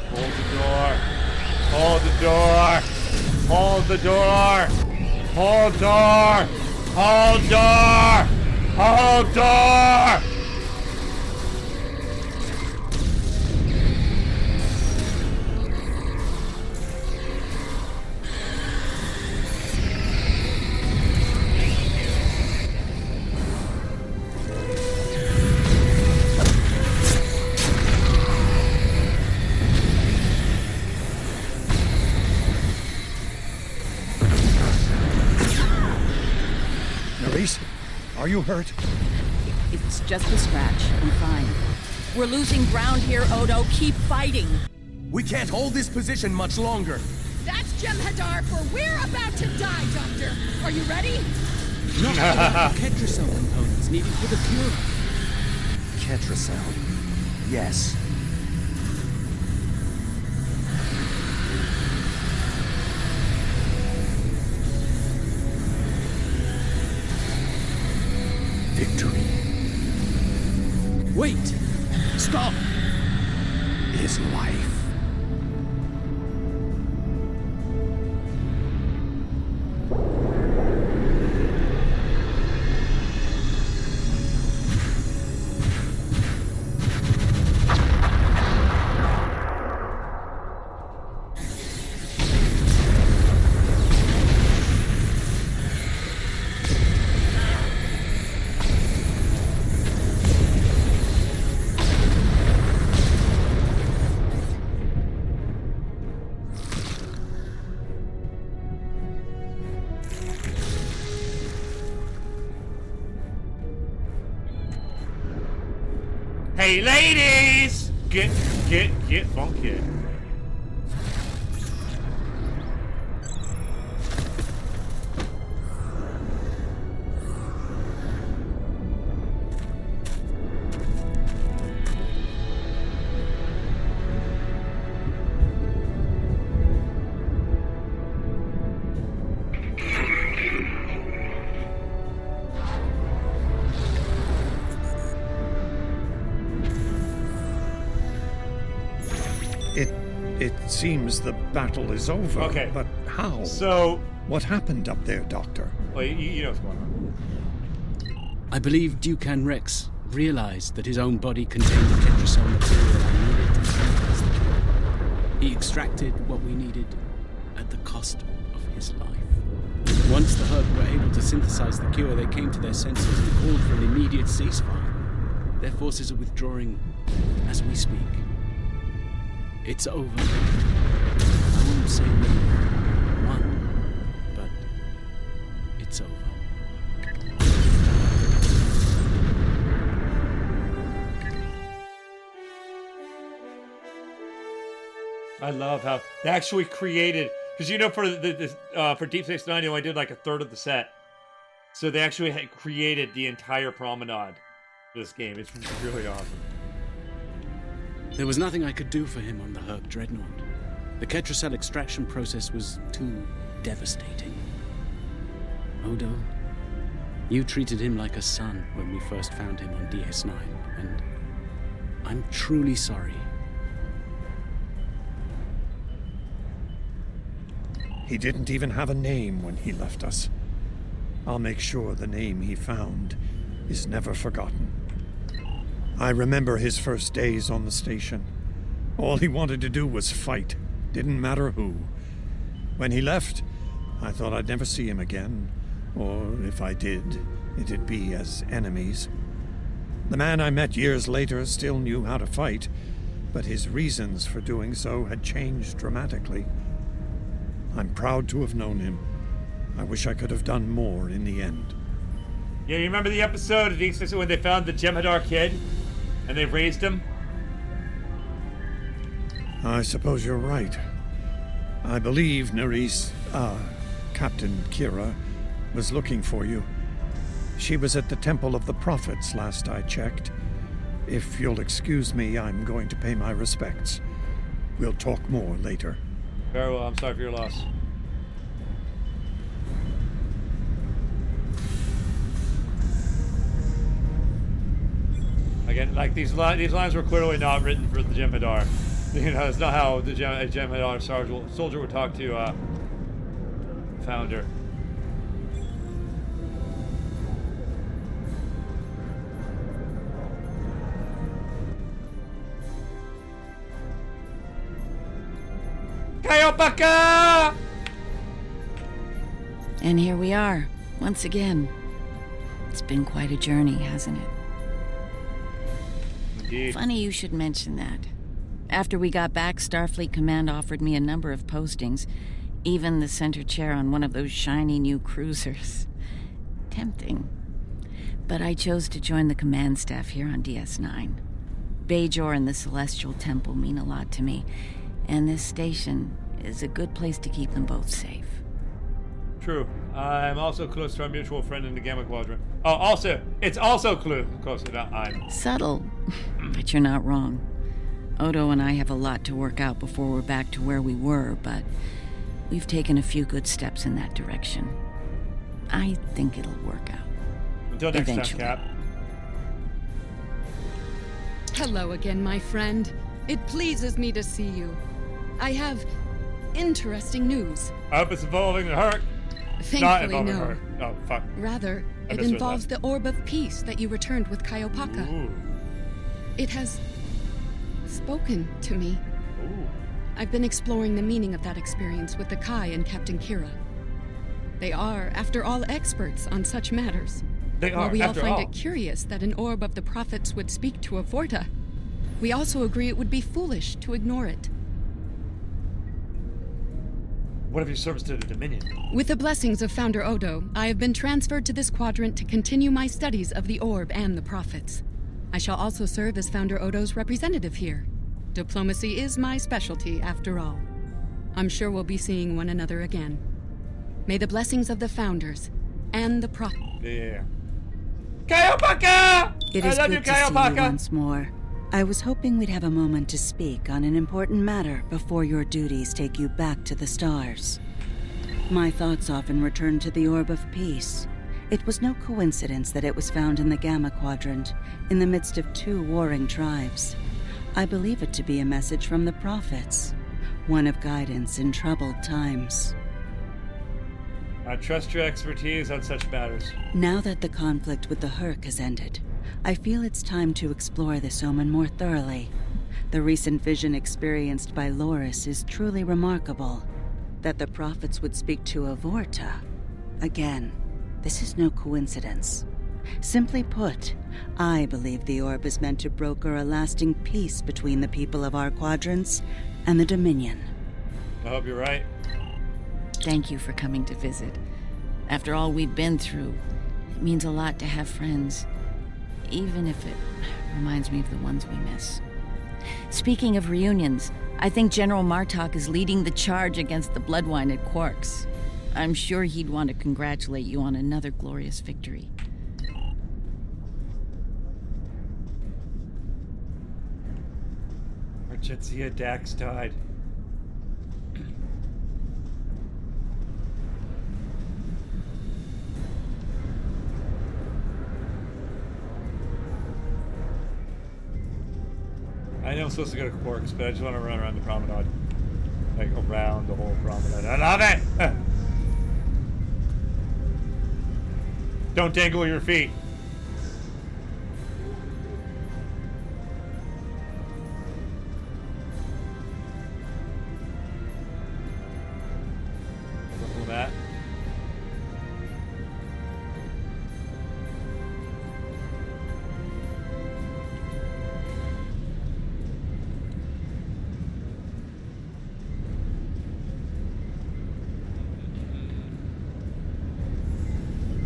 Hold the door. Hold the door. Hold the door. Hold door. Hold door. Hold door. Maurice, are you hurt? It's just a scratch. I'm fine. We're losing ground here, Odo. Keep fighting. We can't hold this position much longer. That's Jem'Hadar, for we're about to die, Doctor. Are you ready? Not without the Ketracel components needed for the cure. Ketracel. Yes. Victory. Wait! Stop! Is life. Hey, ladies! Get funky. It seems the battle is over. Okay. But how? So... What happened up there, Doctor? Well, you know what's going on. I believe Dukan Rex realized that his own body contained the Ketracel material I needed to synthesize the cure. He extracted what we needed at the cost of his life. Once the Herc were able to synthesize the cure, they came to their senses and called for an immediate ceasefire. Their forces are withdrawing as we speak. It's over. I won't say we won, but it's over. I love how they actually created, because you know for Deep Space Nine, they only did like a third of the set, so they actually had created the entire promenade for this game. It's really awesome. There was nothing I could do for him on the Herc Dreadnought. The Ketracel extraction process was too devastating. Odo, you treated him like a son when we first found him on DS9, and I'm truly sorry. He didn't even have a name when he left us. I'll make sure the name he found is never forgotten. I remember his first days on the station. All he wanted to do was fight. Didn't matter who. When he left, I thought I'd never see him again. Or if I did, it'd be as enemies. The man I met years later still knew how to fight, but his reasons for doing so had changed dramatically. I'm proud to have known him. I wish I could have done more in the end. Yeah, you remember the episode of Deep Space when they found the Jem'Hadar kid? And they raised him? I suppose you're right. I believe Captain Kira, was looking for you. She was at the Temple of the Prophets last I checked. If you'll excuse me, I'm going to pay my respects. We'll talk more later. Very well, I'm sorry for your loss. Again, like these lines were clearly not written for the Jem'Hadar. You know, it's not how the Jem'Hadar soldier would talk to Founder. Kayopaka! And here we are, once again. It's been quite a journey, hasn't it? Indeed. Funny you should mention that. After we got back, Starfleet Command offered me a number of postings, even the center chair on one of those shiny new cruisers. Tempting. But I chose to join the command staff here on DS9. Bajor and the Celestial Temple mean a lot to me, and this station is a good place to keep them both safe. True. I'm also close to our mutual friend in the Gamma Quadrant. Oh, it's also close to I'm. Subtle, but you're not wrong. Odo and I have a lot to work out before we're back to where we were, but we've taken a few good steps in that direction. I think it'll work out. Until next eventually. time, Cap. Hello again, my friend. It pleases me to see you. I have interesting news. I hope it's involving the Herc. Thankfully, Not involving no. her. Oh, fuck. Rather, I it misread involves that. the Orb of Peace that you returned with Kaiopaka. Ooh. It has spoken to me. Ooh. I've been exploring the meaning of that experience with the Kai and Captain Kira. They are, after all, experts on such matters. They While are, we all after find all. it curious that an Orb of the Prophets would speak to a Vorta, we also agree it would be foolish to ignore it. What of your service to the Dominion? With the blessings of Founder Odo, I have been transferred to this quadrant to continue my studies of the Orb and the Prophets. I shall also serve as Founder Odo's representative here. Diplomacy is my specialty, after all. I'm sure we'll be seeing one another again. May the blessings of the Founders and the Prophet... Yeah. Kayopaka! It is good to see you once more. I was hoping we'd have a moment to speak on an important matter before your duties take you back to the stars. My thoughts often return to the Orb of Peace. It was no coincidence that it was found in the Gamma Quadrant, in the midst of two warring tribes. I believe it to be a message from the prophets, one of guidance in troubled times. I trust your expertise on such matters. Now that the conflict with the Herc has ended, I feel it's time to explore this omen more thoroughly. The recent vision experienced by Loris is truly remarkable. That the prophets would speak to Avorta. Again, this is no coincidence. Simply put, I believe the orb is meant to broker a lasting peace between the people of our quadrants and the Dominion. I hope you're right. Thank you for coming to visit. After all we've been through, it means a lot to have friends, even if it reminds me of the ones we miss. Speaking of reunions, I think General Martok is leading the charge against the Bloodwine at Quark's. I'm sure he'd want to congratulate you on another glorious victory. Archetzia Dax died. I know I'm supposed to go to Quark's, but I just want to run around the promenade. Like, around the whole promenade. I love it! Don't dangle your feet. That.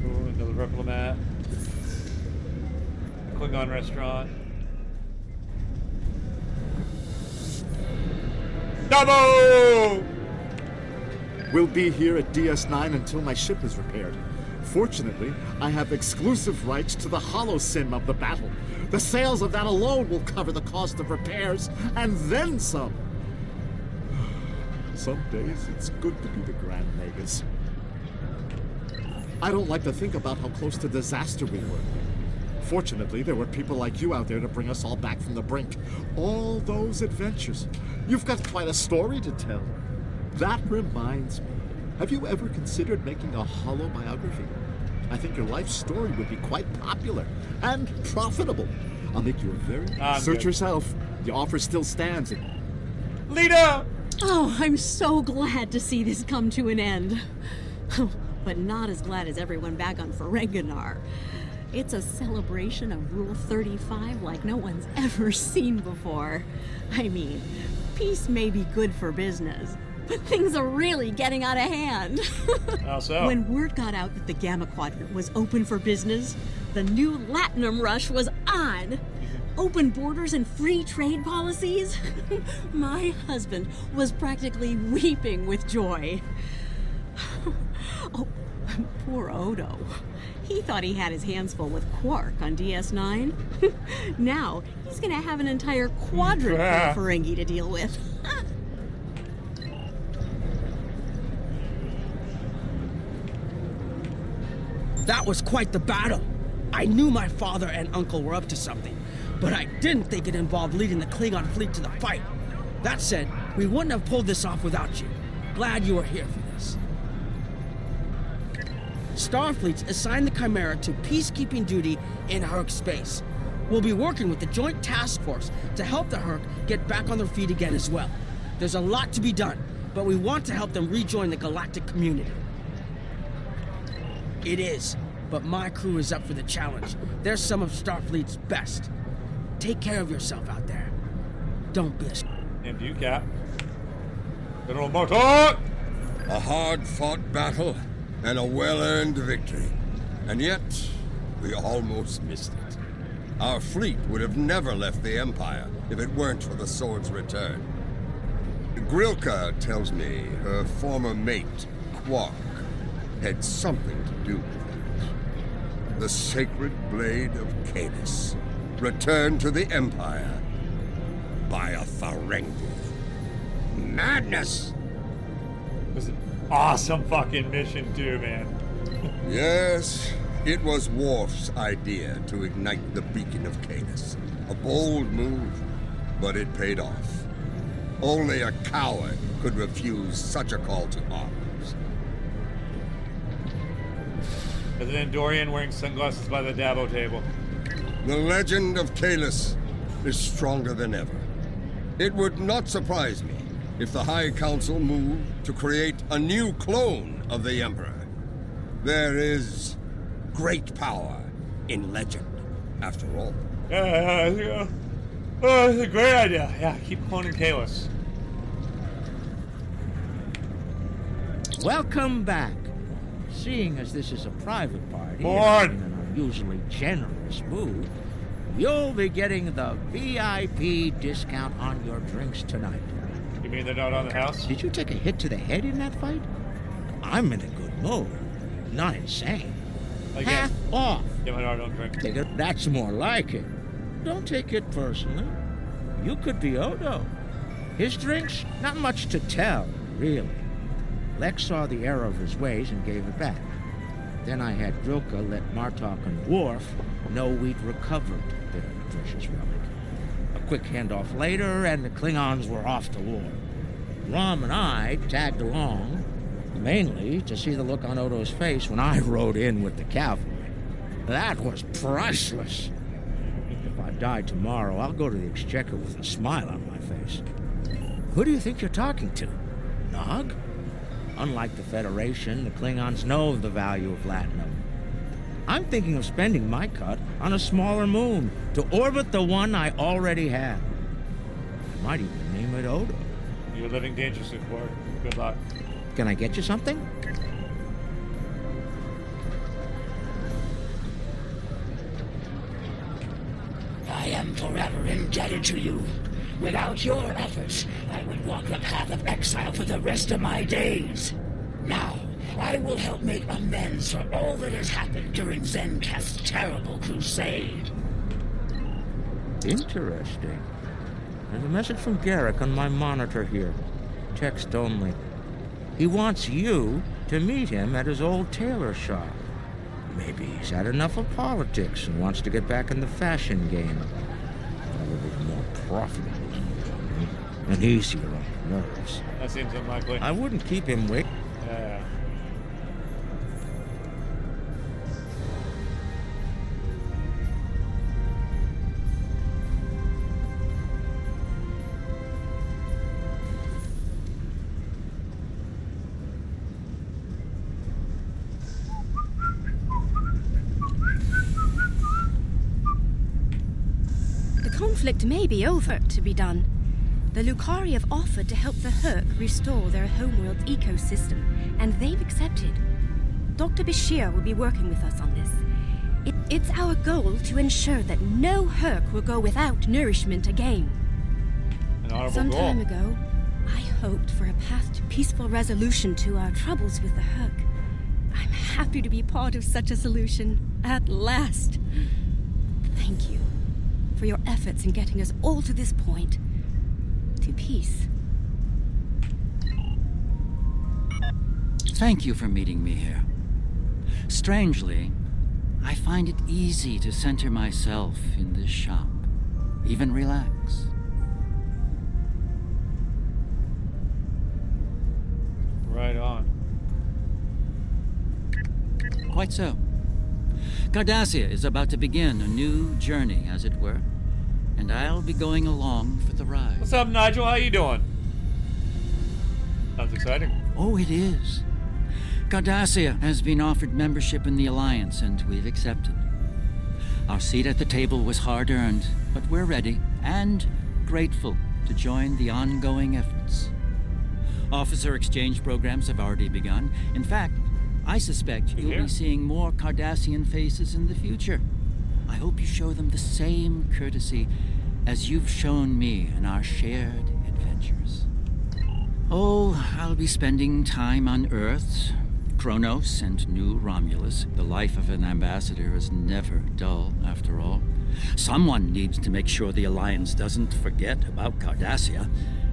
Another Replomat. Klingon restaurant. Double! We'll be here at DS9 until my ship is repaired. Fortunately, I have exclusive rights to the holosim of the battle. The sales of that alone will cover the cost of repairs, and then some. Some days, it's good to be the Grand Magus. I don't like to think about how close to disaster we were. Fortunately, there were people like you out there to bring us all back from the brink. All those adventures. You've got quite a story to tell. That reminds me. Have you ever considered making a holo biography? I think your life story would be quite popular and profitable. I'll make you a very... Search yourself. The offer still stands. Lita! Oh, I'm so glad to see this come to an end. But not as glad as everyone back on Ferenginar. It's a celebration of Rule 35 like no one's ever seen before. I mean, peace may be good for business, but things are really getting out of hand. How so? When word got out that the Gamma Quadrant was open for business, the new Latinum rush was on. Open borders and free trade policies. My husband was practically weeping with joy. Oh, poor Odo. He thought he had his hands full with Quark on DS9. Now, he's gonna have an entire quadrant full of Ferengi to deal with. That was quite the battle. I knew my father and uncle were up to something, but I didn't think it involved leading the Klingon fleet to the fight. That said, we wouldn't have pulled this off without you. Glad you were here for this. Starfleet's assigned the Chimera to peacekeeping duty in Herc space. We'll be working with the Joint Task Force to help the Herc get back on their feet again as well. There's a lot to be done, but we want to help them rejoin the galactic community. It is, but my crew is up for the challenge. They're some of Starfleet's best. Take care of yourself out there. Don't be a... And you, Cap. General Martok! A hard-fought battle and a well-earned victory. And yet, we almost missed it. Our fleet would have never left the Empire if it weren't for the sword's return. Grilka tells me her former mate, Quark, had something to do with it. The sacred blade of Canis, returned to the Empire by a Ferengi. Madness! It was an awesome fucking mission too, man. Yes, it was Worf's idea to ignite the beacon of Canis. A bold move, but it paid off. Only a coward could refuse such a call to arms. There's an Andorian wearing sunglasses by the Dabo table. The legend of Kalis is stronger than ever. It would not surprise me if the High Council moved to create a new clone of the Emperor. There is great power in legend, after all. Yeah. Oh, that's a great idea. Yeah, keep cloning Kalis. Welcome back. Seeing as this is a private party, Morn. in an unusually generous mood, you'll be getting the VIP discount on your drinks tonight. You mean they're not on the house? Did you take a hit to the head in that fight? I'm in a good mood. Not insane. Half off. Yeah, but I don't drink. That's more like it. Don't take it personally. You could be Odo. His drinks, not much to tell, really. Lex saw the error of his ways and gave it back. Then I had Grilka let Martok and Worf know we'd recovered their precious relic. A quick handoff later, and the Klingons were off to war. Rom and I tagged along, mainly to see the look on Odo's face when I rode in with the cavalry. That was priceless. If I die tomorrow, I'll go to the Exchequer with a smile on my face. Who do you think you're talking to? Nog? Unlike the Federation, the Klingons know the value of Latinum. I'm thinking of spending my cut on a smaller moon to orbit the one I already have. I might even name it Odo. You're living dangerously, Quark. Good luck. Can I get you something? I am forever indebted to you. Without your efforts, I would walk the path of exile for the rest of my days. Now, I will help make amends for all that has happened during Zencast's terrible crusade. Interesting. There's a message from Garrick on my monitor here. Text only. He wants you to meet him at his old tailor shop. Maybe he's had enough of politics and wants to get back in the fashion game. Probably more profitable and easier on the nerves. That seems unlikely. I wouldn't keep him waiting. Yeah. The conflict may be over, to be done. The Lucari have offered to help the Herc restore their homeworld's ecosystem, and they've accepted. Dr. Bashir will be working with us on this. It's our goal to ensure that no Herc will go without nourishment again. An honorable Some goal. time ago, I hoped for a path to peaceful resolution to our troubles with the Herc. I'm happy to be part of such a solution, at last. Thank you for your efforts in getting us all to this point. To peace. Thank you for meeting me here. Strangely, I find it easy to center myself in this shop, even relax. Right on. Quite so. Cardassia is about to begin a new journey, as it were, and I'll be going along for the ride. What's up, Nigel? How you doing? Sounds exciting. Oh, it is. Cardassia has been offered membership in the Alliance, and we've accepted. Our seat at the table was hard-earned, but we're ready and grateful to join the ongoing efforts. Officer exchange programs have already begun. In fact, I suspect you'll be seeing more Cardassian faces in the future. I hope you show them the same courtesy as you've shown me in our shared adventures. Oh, I'll be spending time on Earth, Kronos, and New Romulus. The life of an ambassador is never dull, after all. Someone needs to make sure the Alliance doesn't forget about Cardassia,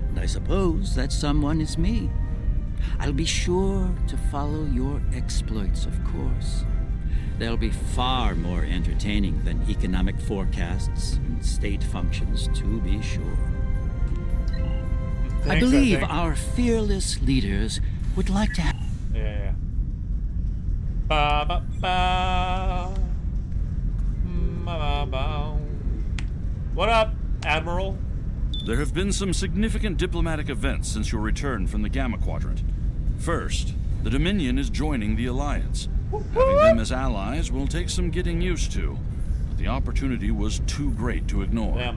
and I suppose that someone is me. I'll be sure to follow your exploits, of course. They'll be far more entertaining than economic forecasts and state functions, to be sure. I believe our fearless leaders would like to have... Yeah. Ba, ba, ba. Ba, ba, ba. What up, Admiral? There have been some significant diplomatic events since your return from the Gamma Quadrant. First, the Dominion is joining the Alliance. Having them as allies will take some getting used to, but the opportunity was too great to ignore.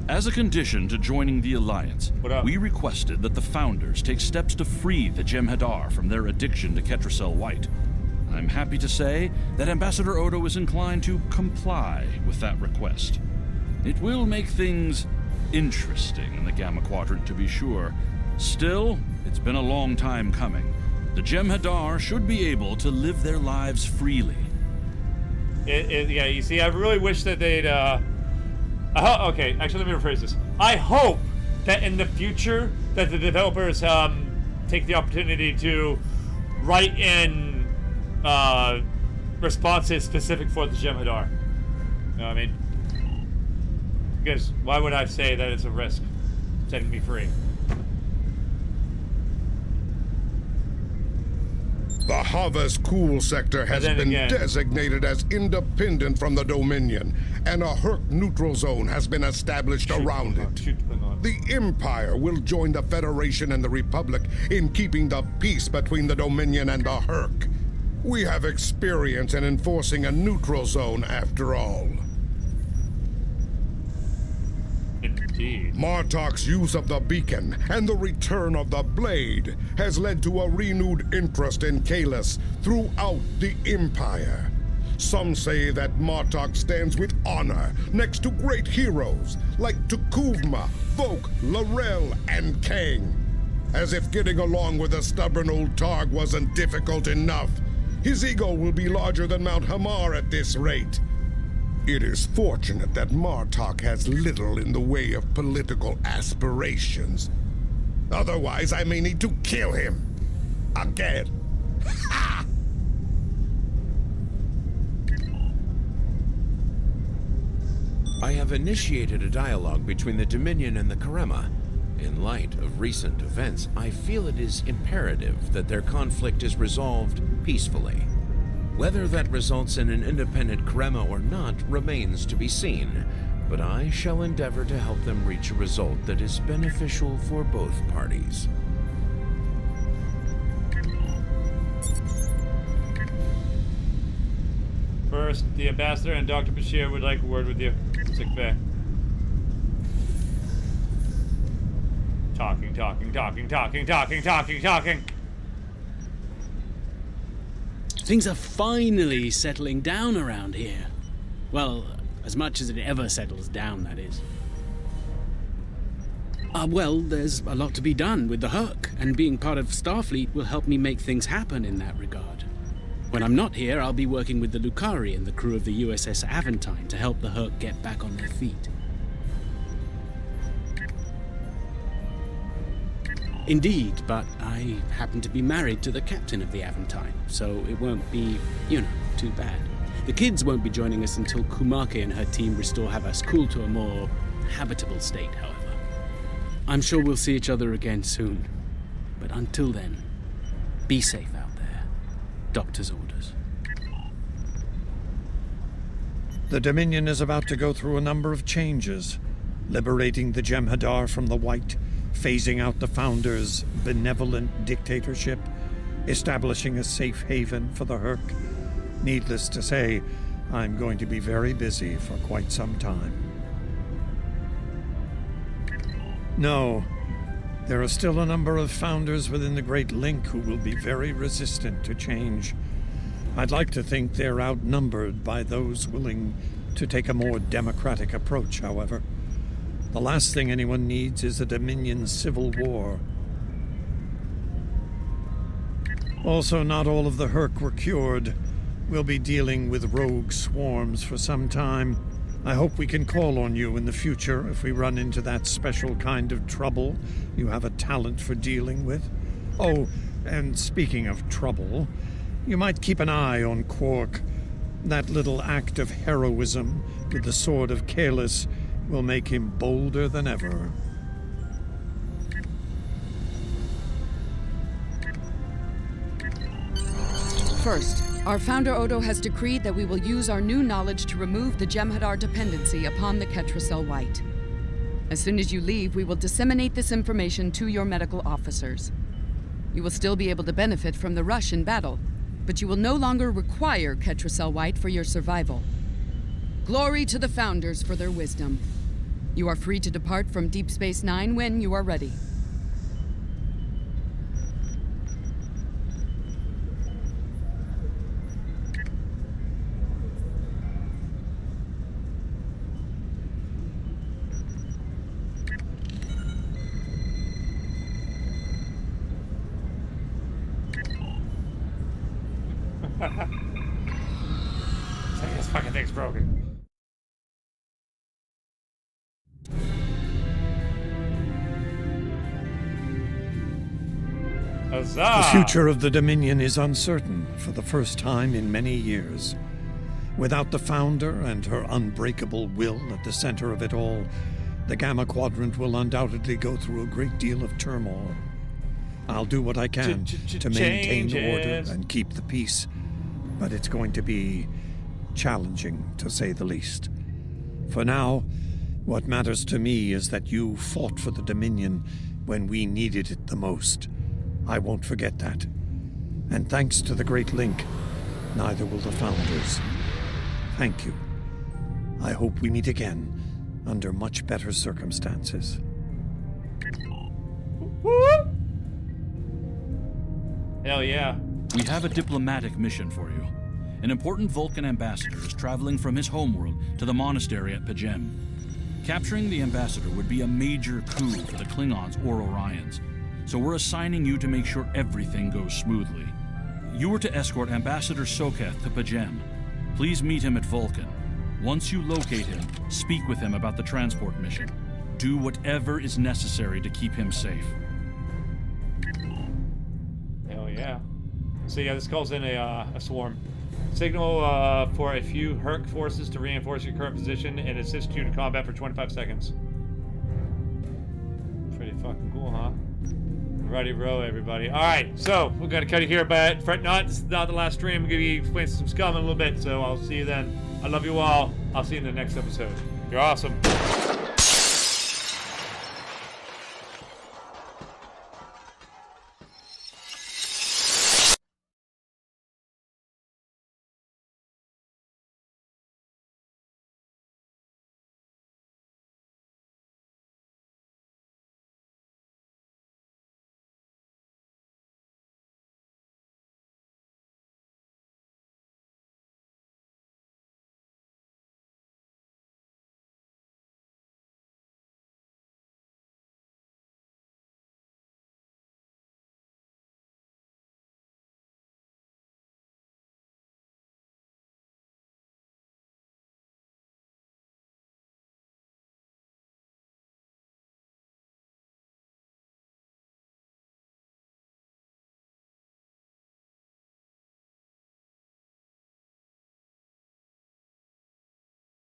As a condition to joining the Alliance, we requested that the Founders take steps to free the Jem'Hadar from their addiction to Ketracel White. I'm happy to say that Ambassador Odo is inclined to comply with that request. It will make things interesting in the Gamma Quadrant, to be sure. Still, it's been a long time coming. The Jem'Hadar should be able to live their lives freely. Yeah, you see, I really wish that they'd, okay, actually, let me rephrase this. I hope that in the future that the developers take the opportunity to write in responses specific for the Jem'Hadar. You know what I mean? Because why would I say that it's a risk setting me free? The Havas Cool sector has been designated as independent from the Dominion, and a Herc neutral zone has been established around it. The Empire will join the Federation and the Republic in keeping the peace between the Dominion and the Herc. We have experience in enforcing a neutral zone, after all. Indeed. Martok's use of the beacon and the return of the blade has led to a renewed interest in Kahless throughout the Empire. Some say that Martok stands with honor next to great heroes like Tukuvma, Volk, Laurel, and Kang. As if getting along with a stubborn old Targ wasn't difficult enough, his ego will be larger than Mount Hamar at this rate. It is fortunate that Martok has little in the way of political aspirations. Otherwise, I may need to kill him. Again. I have initiated a dialogue between the Dominion and the Karema. In light of recent events, I feel it is imperative that their conflict is resolved peacefully. Whether that results in an independent Karema or not remains to be seen, but I shall endeavor to help them reach a result that is beneficial for both parties. First, the Ambassador and Dr. Bashir would like a word with you. Sick bay. Talking. Things are finally settling down around here. Well, as much as it ever settles down, that is. Well, there's a lot to be done with the Herc, and being part of Starfleet will help me make things happen in that regard. When I'm not here, I'll be working with the Lucari and the crew of the USS Aventine to help the Herc get back on their feet. Indeed, but I happen to be married to the captain of the Aventine, so it won't be, too bad. The kids won't be joining us until Kumake and her team restore Havas Cool to a more habitable state, however. I'm sure we'll see each other again soon, but until then, be safe out there. Doctor's orders. The Dominion is about to go through a number of changes, liberating the Jem'Hadar from the White, phasing out the Founders' benevolent dictatorship, establishing a safe haven for the Herc. Needless to say, I'm going to be very busy for quite some time. No, there are still a number of Founders within the Great Link who will be very resistant to change. I'd like to think they're outnumbered by those willing to take a more democratic approach, however. The last thing anyone needs is a Dominion civil war. Also, not all of the Herc were cured. We'll be dealing with rogue swarms for some time. I hope we can call on you in the future if we run into that special kind of trouble you have a talent for dealing with. Oh, and speaking of trouble, you might keep an eye on Quark. That little act of heroism with the Sword of Kahless will make him bolder than ever. First, our founder Odo has decreed that we will use our new knowledge to remove the Jem'Hadar dependency upon the Ketracel White. As soon as you leave, we will disseminate this information to your medical officers. You will still be able to benefit from the rush in battle, but you will no longer require Ketracel White for your survival. Glory to the Founders for their wisdom. You are free to depart from Deep Space Nine when you are ready. This fucking thing's broken. Huzzah! The future of the Dominion is uncertain for the first time in many years. Without the Founder and her unbreakable will at the center of it all, the Gamma Quadrant will undoubtedly go through a great deal of turmoil. I'll do what I can to maintain the order and keep the peace, but it's going to be challenging, to say the least. For now, what matters to me is that you fought for the Dominion when we needed it the most. I won't forget that. And thanks to the Great Link, neither will the Founders. Thank you. I hope we meet again under much better circumstances. Hell yeah. We have a diplomatic mission for you. An important Vulcan ambassador is traveling from his homeworld to the monastery at Pajem. Capturing the ambassador would be a major coup for the Klingons or Orions, so we're assigning you to make sure everything goes smoothly. You are to escort Ambassador Soketh to Pajem. Please meet him at Vulcan. Once you locate him, speak with him about the transport mission. Do whatever is necessary to keep him safe. Hell yeah. So yeah, this calls in a swarm. Signal for a few Herc forces to reinforce your current position and assist you in combat for 25 seconds. Pretty fucking cool, huh? Ready, row, everybody. Alright, so we're gonna cut it here, but fret not, this is not the last stream. I'm gonna be explaining some scum in a little bit, so I'll see you then. I love you all. I'll see you in the next episode. You're awesome.